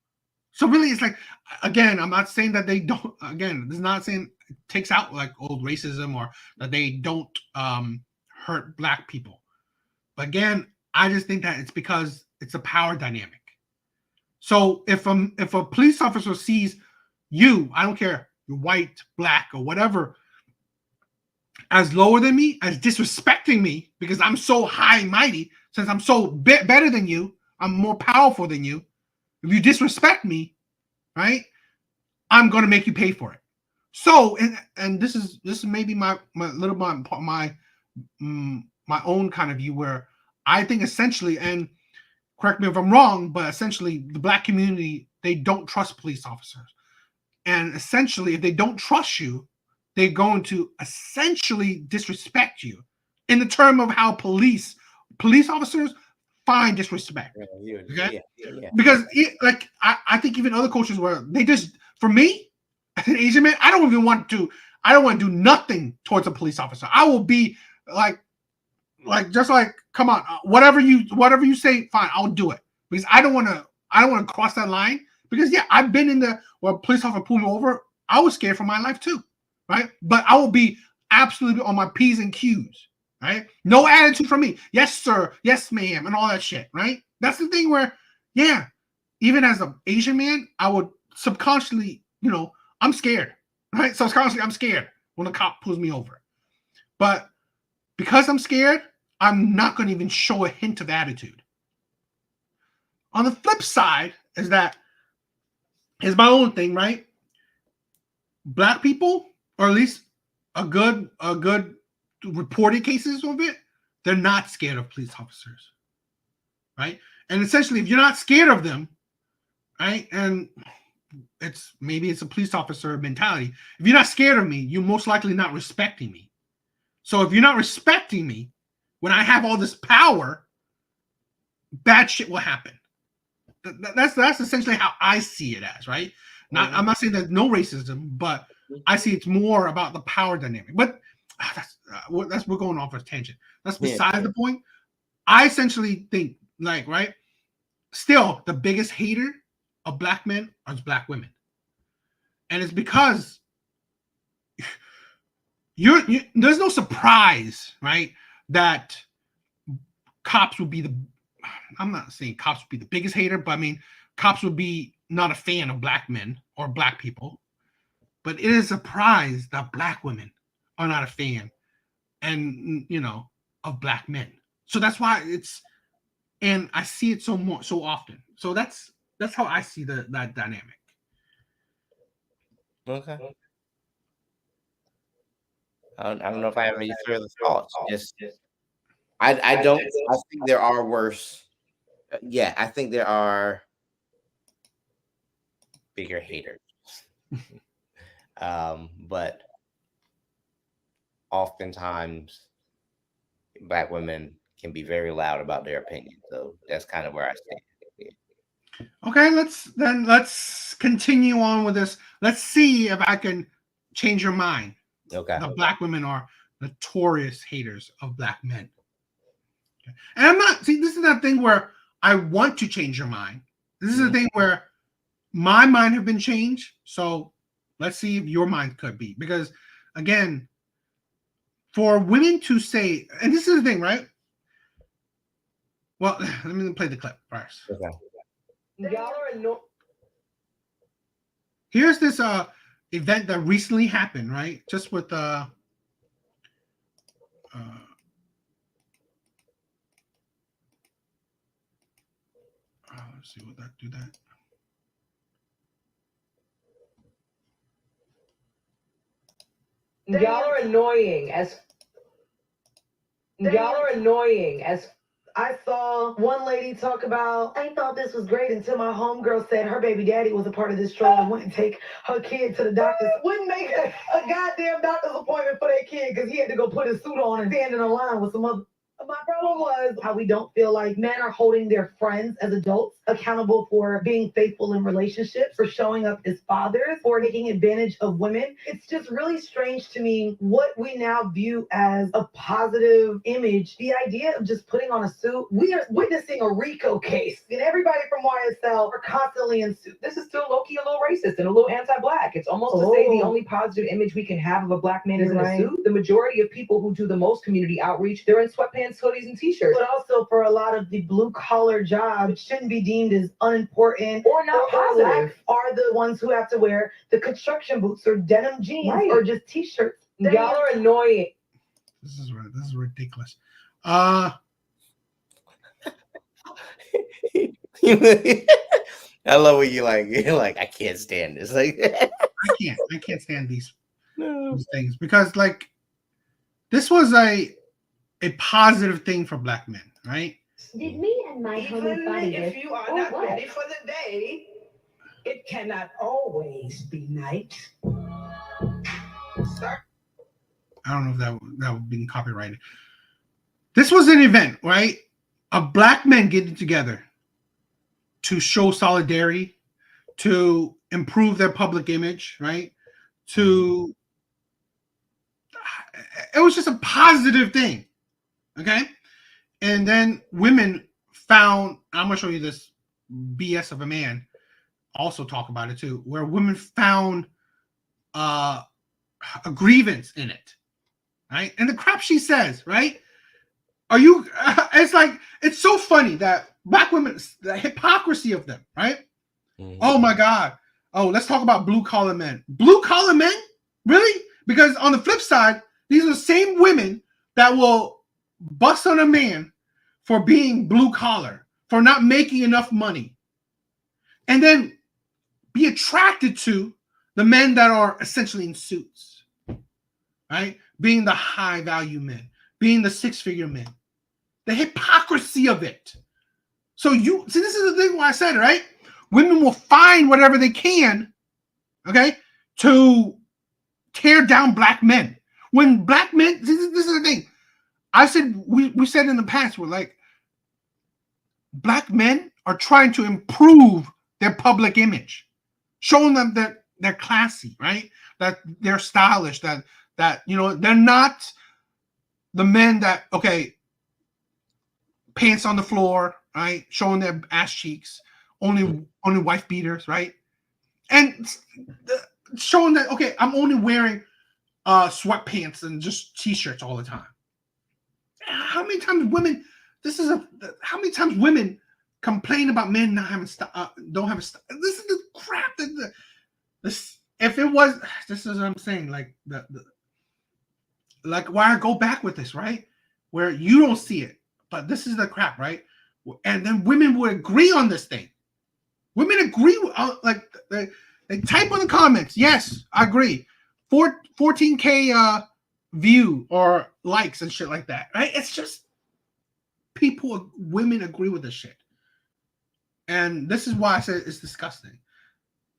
So really, it's like, again, I'm not saying that they don't. Again, this is not saying it takes out like old racism or that they don't hurt black people. But again, I just think that it's because it's a power dynamic. So if a police officer sees you, I don't care, you're white, black, or whatever, as lower than me, as disrespecting me because I'm so high and mighty, since I'm so better than you, I'm more powerful than you. If you disrespect me, right, I'm going to make you pay for it. So, and this is maybe my own kind of view, where I think essentially, and correct me if I'm wrong, but essentially the black community, they don't trust police officers. And essentially, if they don't trust you, they're going to essentially disrespect you in the term of how police officers find disrespect. Okay? Yeah. Because I think even other cultures where they just, for me, as an Asian man, I don't want to do nothing towards a police officer. I will be like just like, come on, whatever you say, fine, I'll do it. Because I don't want to cross that line. Because yeah, I've been in the where a police officer pulled me over. I was scared for my life too, right? But I will be absolutely on my P's and Q's, right? No attitude from me. Yes, sir. Yes, ma'am, and all that shit, right? That's the thing where, yeah, even as an Asian man, I would subconsciously, I'm scared, right? Subconsciously, I'm scared when a cop pulls me over. But because I'm scared, I'm not going to even show a hint of attitude. On the flip side is that, is my own thing, right? Black people, or at least a good reported cases of it, they're not scared of police officers, right? And essentially, if you're not scared of them, right, and maybe it's a police officer mentality. If you're not scared of me, you're most likely not respecting me. So if you're not respecting me, when I have all this power, bad shit will happen. That's essentially how I see it as, right? I'm not saying there's no racism, but I see it's more about the power dynamic. But we're going off a tangent. That's beside the point. I essentially think, like, right, still the biggest hater of black men is black women, and it's because there's no surprise, right, that cops would be I'm not saying cops would be the biggest hater, but I mean, cops would be not a fan of black men or black people. But it is a surprise that black women are not a fan, and of black men. So that's why and I see it so often. So that's how I see that dynamic. Okay. I don't know if I have any further thoughts. Just I think there are worse. Yeah, I think there are bigger haters. But oftentimes black women can be very loud about their opinion. So that's kind of where I stand. Okay, let's continue on with this. Let's see if I can change your mind. Okay. The black women are notorious haters of black men. Okay. And I'm not, this is that thing where I want to change your mind. This is the thing where my mind have been changed. So let's see if your mind could be. Because again, for women to say, and this is the thing, right? Well, let me play the clip first. Okay. Here's this event that recently happened, right? Just with let's see, will that do that? Y'all are annoying as Y'all are annoying. As I saw one lady talk about, I thought this was great until my homegirl said her baby daddy was a part of this troll and wouldn't take her kid to the doctor. Wouldn't make a goddamn doctor's appointment for that kid because he had to go put his suit on and stand in a line with some other. My problem was how we don't feel like men are holding their friends as adults accountable for being faithful in relationships, for showing up as fathers, for taking advantage of women. It's just really strange to me what we now view as a positive image. The idea of just putting on a suit. We are witnessing a RICO case, and everybody from YSL are constantly in suits. This is still low-key a little racist and a little anti-black. It's almost to say the only positive image we can have of a black man is in a suit. The majority of people who do the most community outreach, they're in sweatpants, hoodies, and t-shirts. But also for a lot of the blue collar jobs, which shouldn't be deemed as unimportant Or not positive. are the ones who have to wear the construction boots or denim jeans or just t-shirts. Y'all are annoying. This is ridiculous. I love what you're like, I can't stand this. Like, I can't stand these things because like this was a positive thing for black men, right? Did me and my homie find If this? you are Or not what? ready for the day, it cannot always be night. I don't know if that would be copyrighted. This was an event, right? Of black men getting together to show solidarity, to improve their public image, right? It was just a positive thing, okay? And then women found, I'm gonna show you this BS of a man, also talk about it too, where women found a grievance in it, right? And the crap she says, right? It's like, it's so funny that black women, the hypocrisy of them, right? Mm-hmm. Oh my God. Oh, let's talk about blue collar men. Blue collar men? Really? Because on the flip side, these are the same women that will bust on a man for being blue collar, for not making enough money, and then be attracted to the men that are essentially in suits, right? Being the high value men, being the six-figure men. The hypocrisy of it. So this is the thing why I said it, right? Women will find whatever they can, okay, to tear down black men. When black men, this is the thing. I said, we said in the past, we're like, black men are trying to improve their public image, showing them that they're classy, right? That they're stylish, that they're not the men that, okay, pants on the floor, right? Showing their ass cheeks, only wife beaters, right? And showing that, okay, I'm only wearing sweatpants and just t-shirts all the time. How many times women complain about men not having don't have a style? This is the crap that if it was, this is what I'm saying, like like why I go back with this, right? Where you don't see it, but this is the crap, right? And then women would agree on this thing. Women agree, like they type on the comments, yes, I agree. 14K view or likes and shit like that, right? It's just women agree with this shit. And this is why I said it's disgusting,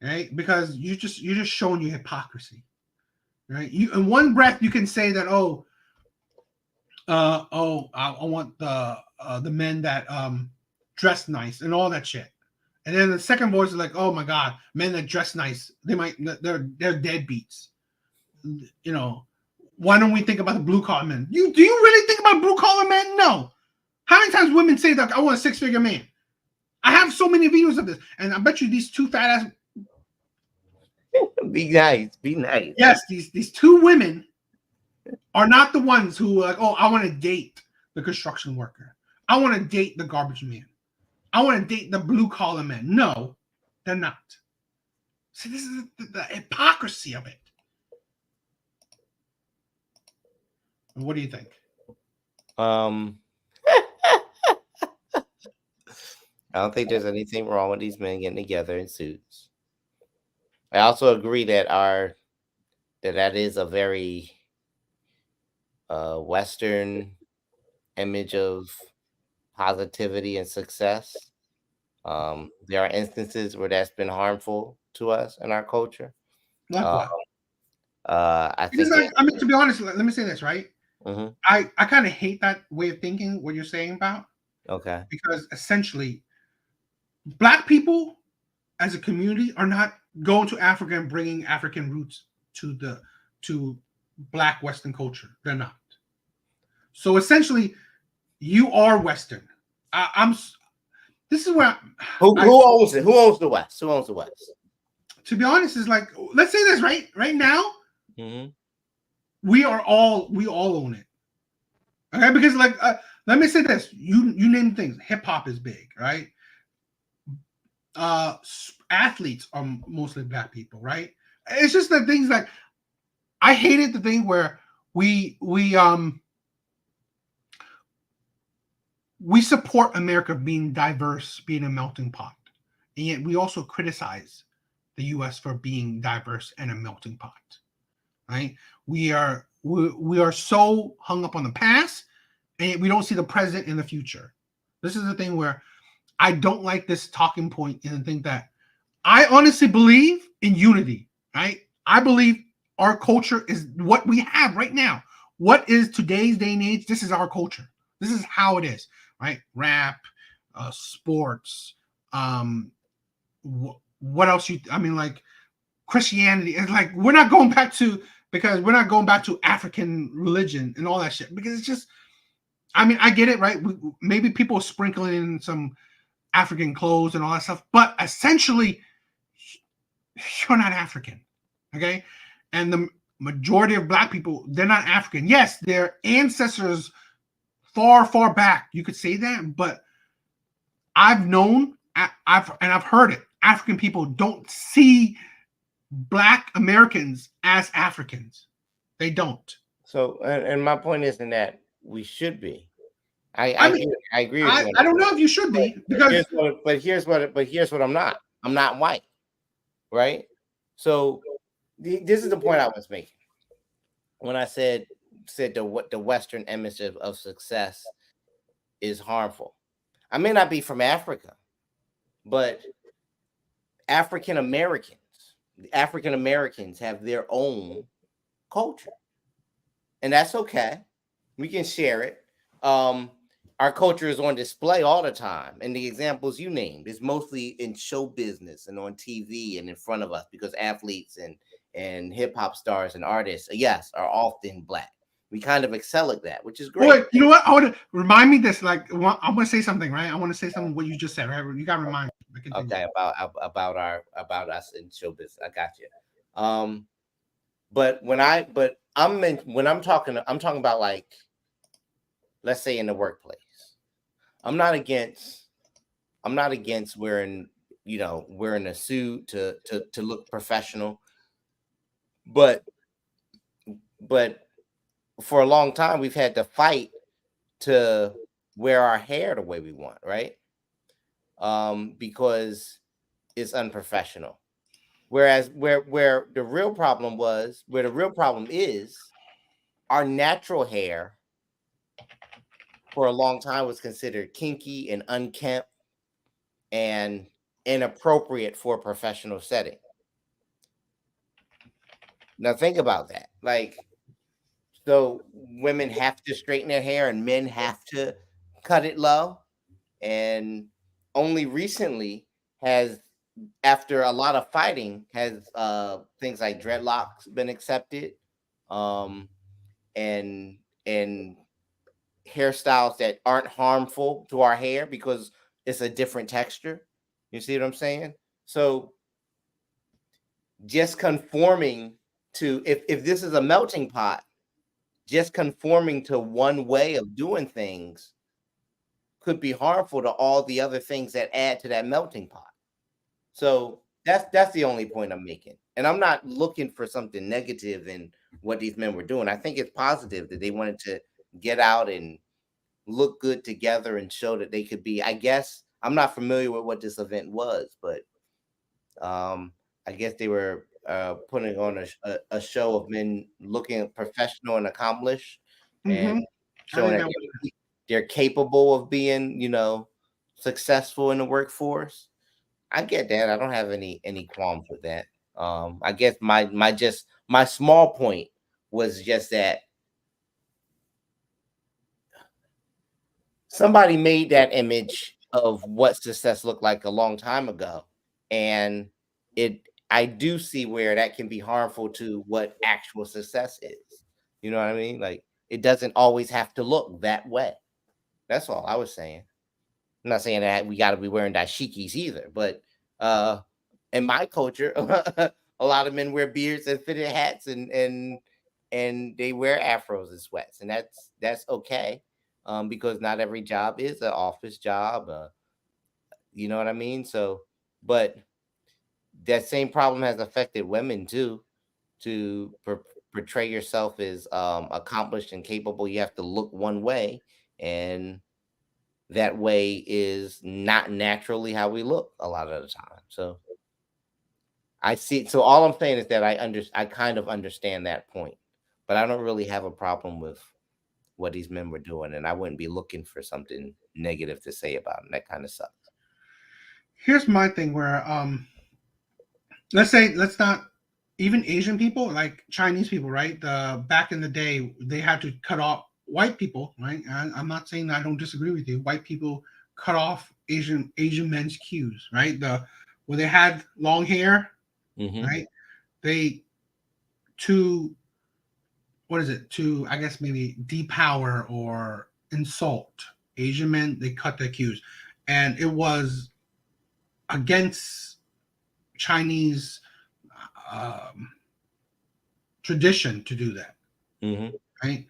right? Because you're just showing your hypocrisy, right? You in one breath you can say that, I want the men that dress nice and all that shit, and then the second voice is like, oh my God, men that dress nice, they're deadbeats. Why don't we think about the blue collar men? Do you really think about blue collar men? No. How many times women say that I want a six-figure man? I have so many videos of this, and I bet you these two fat ass. Be nice. Yes, these two women are not the ones who are like, oh, I want to date the construction worker. I want to date the garbage man. I want to date the blue collar man. No, they're not. See, this is the hypocrisy of it. What do you think? I don't think there's anything wrong with these men getting together in suits. I also agree that that is a very Western image of positivity and success. There are instances where that's been harmful to us in our culture. Like Uh, what? I Because think. I mean, to be honest, let me say this, right? Mhm. I kind of hate that way of thinking. What you're saying about, Okay. because essentially, black people as a community are not going to Africa and bringing African roots to the to black Western culture. They're not. So essentially, you are Western. I'm. This is where Who owns it? Who owns the West? Who owns the West? to be honest, is like, let's say this right now. Mm-hmm. We all own it. Okay, because like let me say this. You name things. Hip hop is big, right? Athletes are mostly black people, right? It's just that things like I hated the thing where we we um we support America being diverse, being a melting pot, and yet we also criticize the U.S. for being diverse and a melting pot. Right? We are so hung up on the past, and yet we don't see the present and the future. This is the thing where I don't like this talking point and think that I honestly believe in unity. Right? I believe our culture is what we have right now. What is today's day and age? This is our culture. This is how it is. Right? Rap, sports. What else? I mean, like Christianity. It's like we're not going back to because we're not going back to African religion and all that shit because it's just. I mean, I get it, right? Maybe people sprinkling in some African clothes and all that stuff, but essentially, you're not African, okay? And the majority of black people, they're not African. Yes, their ancestors far, far back, you could say that, but I've known, I've heard it. African people don't see black Americans as Africans. They don't. So, and my point isn't that we should be. I mean, I agree with you. I don't know if you should be because But here's what I'm not. I'm not white, right? So this is the point I was making when I said the Western image of success is harmful. I may not be from Africa, but African Americans have their own culture, and that's okay. We can share it. Our culture is on display all the time, and the examples you named is mostly in show business and on TV and in front of us because athletes and hip hop stars and artists, yes, are often black. We kind of excel at that, which is great. Wait, you know what? I want to remind me this. Like, I'm going to say something, right? I want to say something what you just said, right? You got to remind me. Okay, about us in show business. I got you. But when I'm talking about like, let's say in the workplace. I'm not against wearing a suit to look professional, but for a long time we've had to fight to wear our hair the way we want, right? Because it's unprofessional. Whereas where the real problem is, our natural hair for a long time was considered kinky and unkempt and inappropriate for a professional setting. Now think about that. Like, so women have to straighten their hair and men have to cut it low. And only recently has, after a lot of fighting, has things like dreadlocks been accepted, and hairstyles that aren't harmful to our hair because it's a different texture. You see what I'm saying? So just conforming to, if this is a melting pot, just conforming to one way of doing things could be harmful to all the other things that add to that melting pot. So that's the only point I'm making. And I'm not looking for something negative in what these men were doing. I think it's positive that they wanted to get out and look good together and show that they could be. I guess I'm not familiar with what this event was, but I guess they were putting on a show of men looking professional and accomplished, and showing that they're capable of being, successful in the workforce. I get that. I don't have any qualms with that. I guess my small point was just that somebody made that image of what success looked like a long time ago, and it I do see where that can be harmful to what actual success is. You know what I mean? Like, it doesn't always have to look that way. That's all I was saying. I'm not saying that we got to be wearing dashikis either, but in my culture, a lot of men wear beards and fitted hats, and they wear afros and sweats, and that's okay, because not every job is an office job. You know what I mean? So, but that same problem has affected women too. To portray yourself as accomplished and capable, you have to look one way, and that way is not naturally how we look a lot of the time. So I see. So all I'm saying is that I kind of understand that point, but I don't really have a problem with what these men were doing, and I wouldn't be looking for something negative to say about it. And that kind of sucks. Here's my thing where let's not even Asian people, like Chinese people, right? Back in the day, they had to cut off white people, right? I'm not saying that I don't disagree with you. White people cut off Asian men's cues, right? Where they had long hair, right? They to what is it? To I guess maybe depower or insult Asian men, they cut their cues, and it was against Chinese um, tradition to do that, right?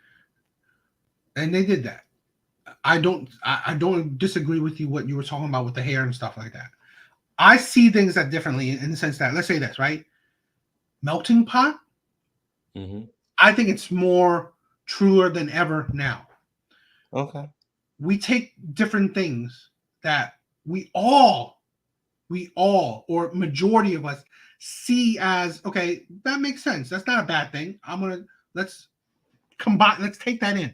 And they did that. I don't disagree with you what you were talking about with the hair and stuff like that. I see things that differently in the sense that, let's say this, right? Melting pot. I think it's more truer than ever now. Okay. We take different things that we all, or majority of us see as, okay, that makes sense. That's not a bad thing. Let's combine, let's take that in.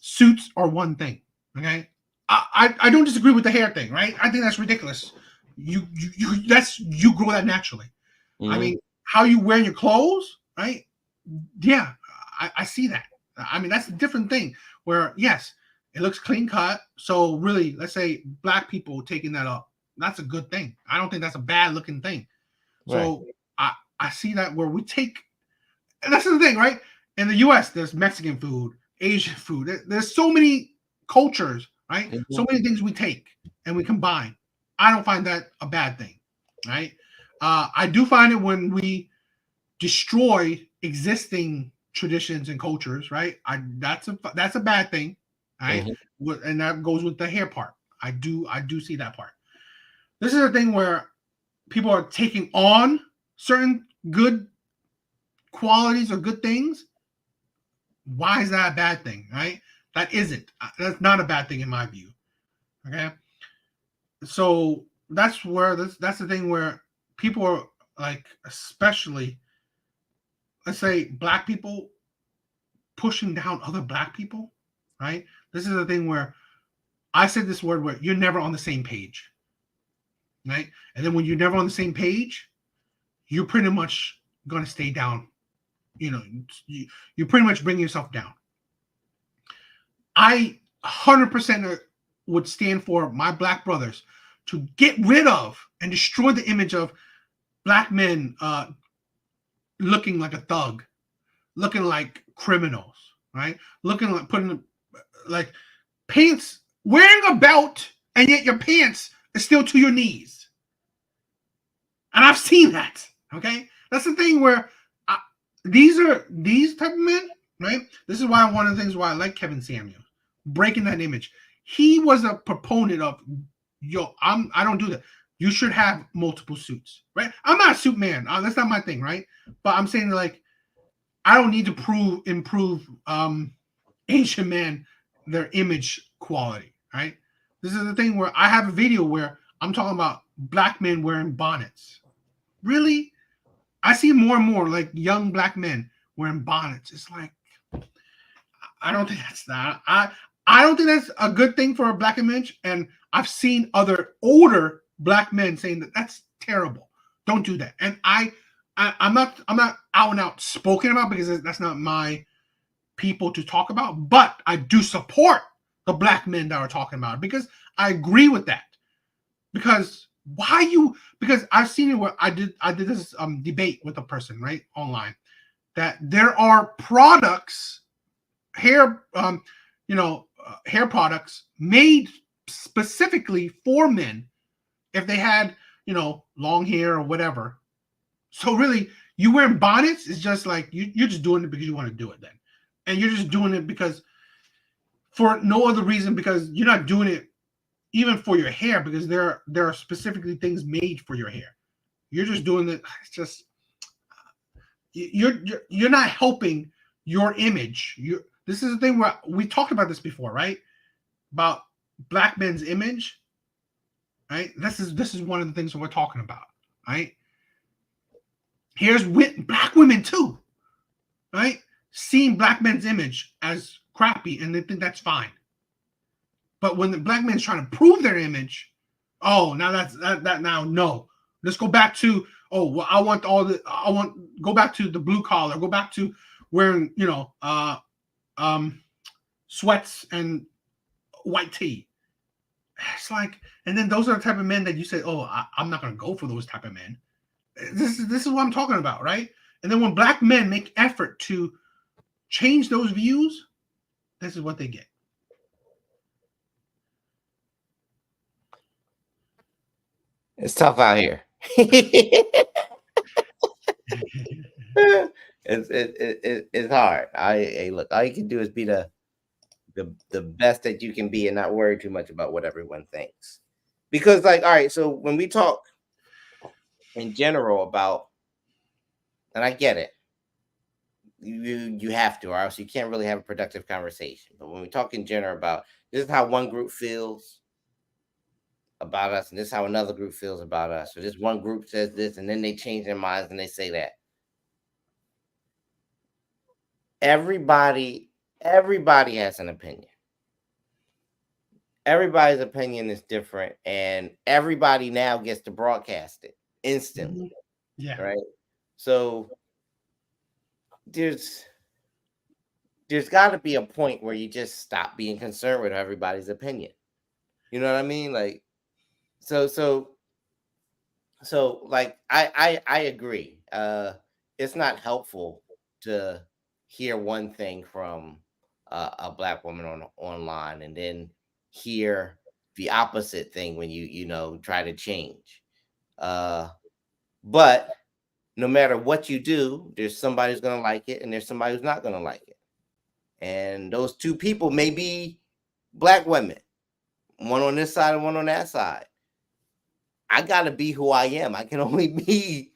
Suits are one thing. Okay. I don't disagree with the hair thing, right? I think that's ridiculous. You grow that naturally. I mean, how you wear your clothes, right? Yeah, I see that. I mean, that's a different thing where, yes, it looks clean cut. So really, let's say black people taking that up, that's a good thing. I don't think that's a bad looking thing. So I see that where we take, and that's the thing, right? In the US, there's Mexican food, Asian food. There's so many cultures, right? So many things we take and we combine. I don't find that a bad thing, right? I do find it when we destroy existing traditions and cultures, right? That's a bad thing, right? And that goes with the hair part. I do see that part. This is a thing where people are taking on certain good qualities or good things. Why is that a bad thing, right? That isn't. That's not a bad thing in my view. Okay, so that's the thing where people are like, especially, let's say, black people pushing down other black people, right? This is the thing where I said this word where you're never on the same page, right? And then when you're never on the same page, you're pretty much gonna stay down. You pretty much bring yourself down. I 100% would stand for my black brothers to get rid of and destroy the image of black men looking like a thug, looking like criminals, right? Looking like putting like pants, wearing a belt, and yet your pants are still to your knees. And I've seen that. Okay, that's the thing where these type of men, right? This is why one of the things why I like Kevin Samuels breaking that image. He was a proponent of, I don't do that. You should have multiple suits, right? I'm not a suit man. That's not my thing, right? But I'm saying, like, I don't need to improve Asian men their image quality, right? This is the thing where I have a video where I'm talking about black men wearing bonnets. Really? I see more and more like young black men wearing bonnets. It's like, I don't think that's that. I don't think that's a good thing for a black image. And I've seen other older black men saying that that's terrible. Don't do that. And I'm not out and out spoken about because that's not my people to talk about. But I do support the black men that are talking about it because I agree with that. Because because I've seen it where I did this debate with a person right online that there are products, hair hair products made specifically for men if they had long hair or whatever. So really, you wearing bonnets is just like you're just doing it because you want to do it then, and you're just doing it because for no other reason because you're not doing it even for your hair because there are specifically things made for your hair. You're just doing it. It's just you're not helping your image. This is the thing where we talked about this before, right? About black men's image, right? This is one of the things that we're talking about, right? Here's black women too, right? Seeing black men's image as crappy and they think that's fine. But when the black man's trying to prove their image, oh, now that now no. Let's go back to go back to the blue collar, go back to wearing sweats and white tee. It's like, and then those are the type of men that you say, oh, I'm not gonna go for those type of men. This is what I'm talking about, right? And then when black men make effort to change those views, this is what they get. It's tough out here. It's hard. Look, all you can do is be the best that you can be and not worry too much about what everyone thinks. Because like, all right, so when we talk in general about, and I get it, you have to, or else you can't really have a productive conversation. But when we talk in general about this is how one group feels about us, and this is how another group feels about us, or this one group says this, and then they change their minds and they say that. Everybody has an opinion. Everybody's opinion is different, and everybody now gets to broadcast it instantly. Yeah. Right. So there's got to be a point where you just stop being concerned with everybody's opinion. You know what I mean? Like, so like I agree. It's not helpful to hear one thing from a black woman online and then hear the opposite thing when you try to change. But no matter what you do, there's somebody who's gonna like it and there's somebody who's not gonna like it. And those two people may be black women, one on this side and one on that side. I gotta be who I am. I can only be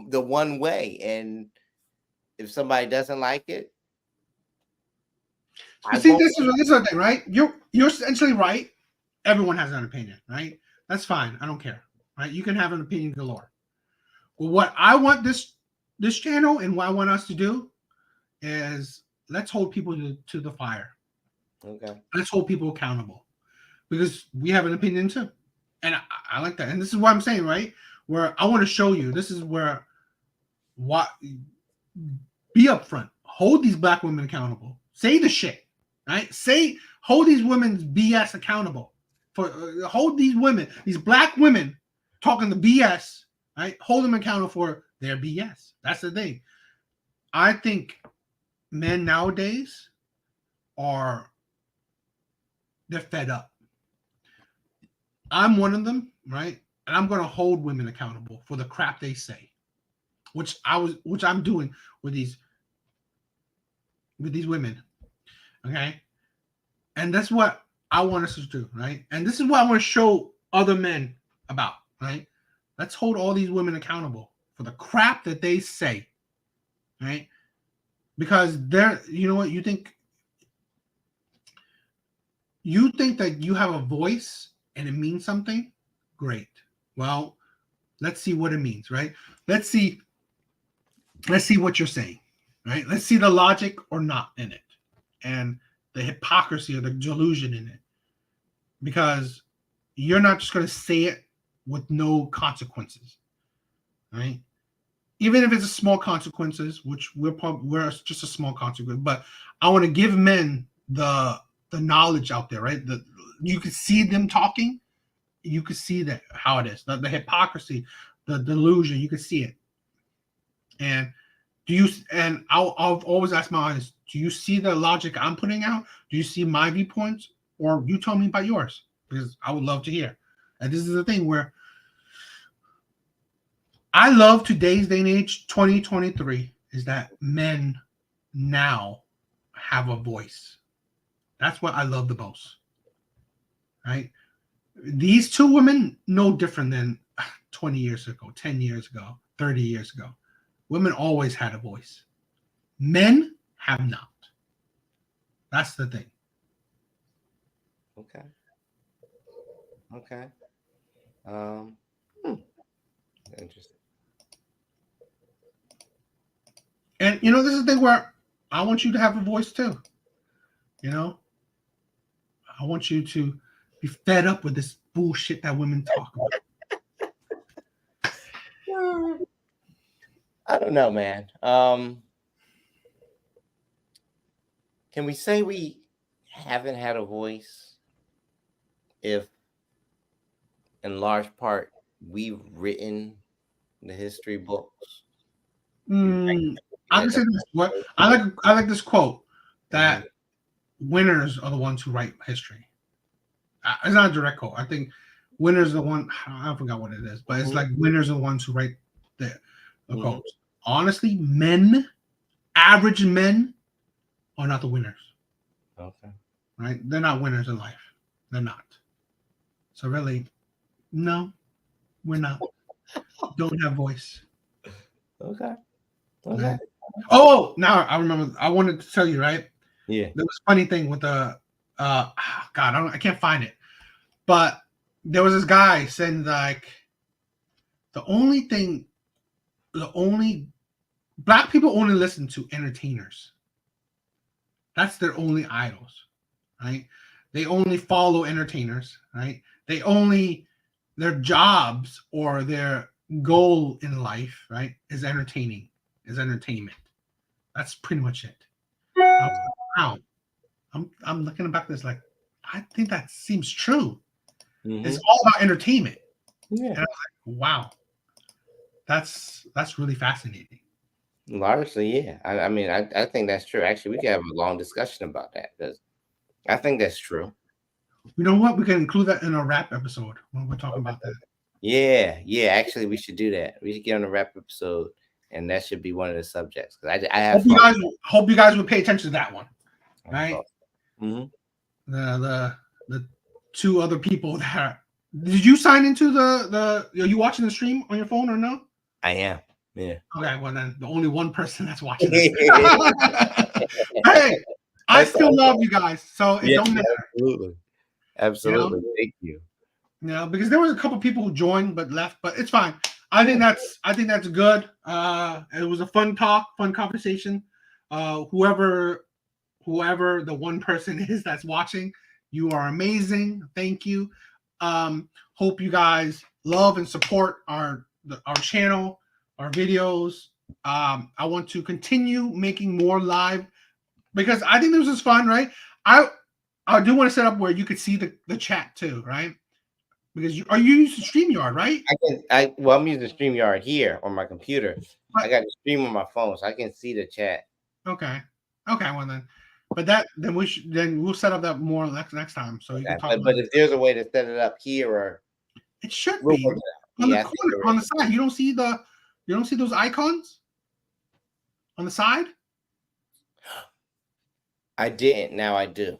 the one way. And if somebody doesn't like it, You see, this is the thing, right? You're essentially right. Everyone has an opinion, right? That's fine. I don't care, right? You can have an opinion galore. Well, what I want this channel and what I want us to do is let's hold people to the fire. Okay. Let's hold people accountable because we have an opinion too, and I like that. And this is what I'm saying, right? Where I want to show you. This is where be upfront. Hold these black women accountable. Say the shit, right? Hold these women's BS accountable. Hold these women, these black women talking the BS, right? Hold them accountable for their BS. That's the thing. I think men nowadays they're fed up. I'm one of them, right? And I'm going to hold women accountable for the crap they say, which I'm doing with these women, okay? And that's what I want us to do, right? And this is what I want to show other men about, right? Let's hold all these women accountable for the crap that they say, right? Because you know what, you think that you have a voice and it means something? Great. Well, let's see what it means, right? Let's see what you're saying, right? Let's see the logic or not in it. And hypocrisy or the delusion in it, because you're not just going to say it with no consequences, right? Even if it's a small consequences, which we're just a small consequence, but I want to give men the knowledge out there, right? You can see them talking, you can see that how it is, the hypocrisy, the delusion, you can see it. And I've always asked my audience, do you see the logic I'm putting out? Do you see my viewpoints, or you tell me about yours? Because I would love to hear. And this is the thing where I love today's day and age, 2023, is that men now have a voice. That's what I love the most. Right? These two women, no different than 20 years ago, 10 years ago, 30 years ago. Women always had a voice. Men have not. That's the thing. Okay. Interesting. And this is the thing where I want you to have a voice too. I want you to be fed up with this bullshit that women talk about. I don't know, man. Can we say we haven't had a voice if, in large part, we've written the history books? I can say this. What I like this quote that winners are the ones who write history. It's not a direct quote. I think winners are the one. I forgot what it is, but it's like winners are the ones who write the quotes. Honestly, average men, are not the winners. Okay. Right? They're not winners in life. They're not. So really, no, we're not. Don't have voice. Okay. Right? Oh, now I remember. I wanted to tell you, right? Yeah. There was a funny thing with the God, I can't find it. But there was this guy saying like black people only listen to entertainers. That's their only idols, right? They only follow entertainers, right? Their jobs or their goal in life, right, is entertainment. That's pretty much it. I was like, wow. I'm looking back at this like, I think that seems true. It's all about entertainment. Yeah. And I was like, wow. That's really fascinating. Largely, yeah. I mean, I think that's true. Actually, we could have a long discussion about that because I think that's true. You know what? We can include that in our rap episode when we're talking about that. Yeah. Actually, we should do that. We should get on a rap episode, and that should be one of the subjects. Because I have hope you guys would pay attention to that one, right? The two other people that did you sign into the? Are you watching the stream on your phone or no? I am. Yeah. Okay. Well, then the only one person that's watching this. Hey, I still love you guys, so it don't matter. Absolutely. Thank you. Because there was a couple people who joined but left, but it's fine. I think that's good. It was a fun talk, fun conversation. Whoever the one person is that's watching, you are amazing. Thank you. Hope you guys love and support our channel, our videos. I want to continue making more live because I think this is fun, right? I do want to set up where you could see the chat too, right? Because are you using StreamYard, right? I'm using StreamYard here on my computer. I got to stream on my phone, so I can see the chat. Okay. Well then, but we'll set up that more next time, so you can talk. But if there's a way to set it up here, or it should be on the corner, on the side. You don't see those icons on the side. I didn't. Now I do,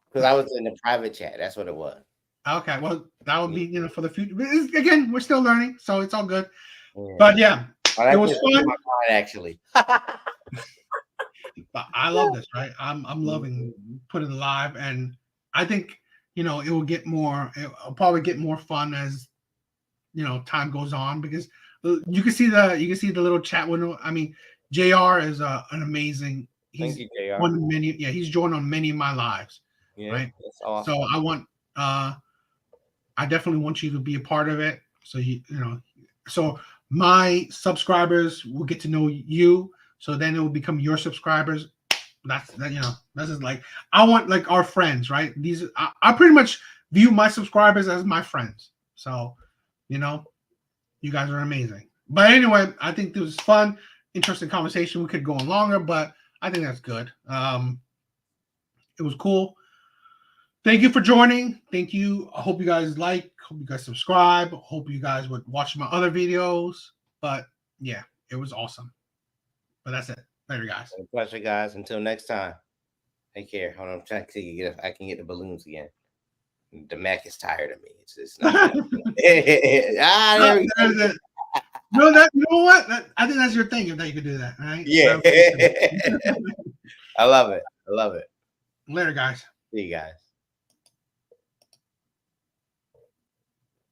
because I was in the private chat. That's what it was. Okay, well, that would be for the future. Again, we're still learning, so it's all good. Yeah. But yeah, it was fun. Actually, but I love this. Right, I'm loving putting it live, and I think it will get more. It'll probably get more fun as time goes on because you can see the little chat window. I mean, JR is an amazing he's Thank you, JR. on many. Yeah, he's joined on many of my lives. Yeah, right. that's awesome. So I definitely want you to be a part of it. So so my subscribers will get to know you. So then it will become your subscribers. That's this is like, I want like our friends, right? I pretty much view my subscribers as my friends. So, you guys are amazing. But anyway, I think this was fun, interesting conversation. We could go on longer, but I think that's good. It was cool. Thank you for joining. Thank you. I hope you guys hope you guys subscribe. Hope you guys would watch my other videos. But yeah, it was awesome. But that's it. Later, guys. Pleasure, guys. Until next time. Take care. Hold on. I'm trying to see if I can get the balloons again. The Mac is tired of me. It's not. There we go. No, you know what? I think that's your thing. That you could do that, right? Yeah. I love it. Later, guys. See you guys.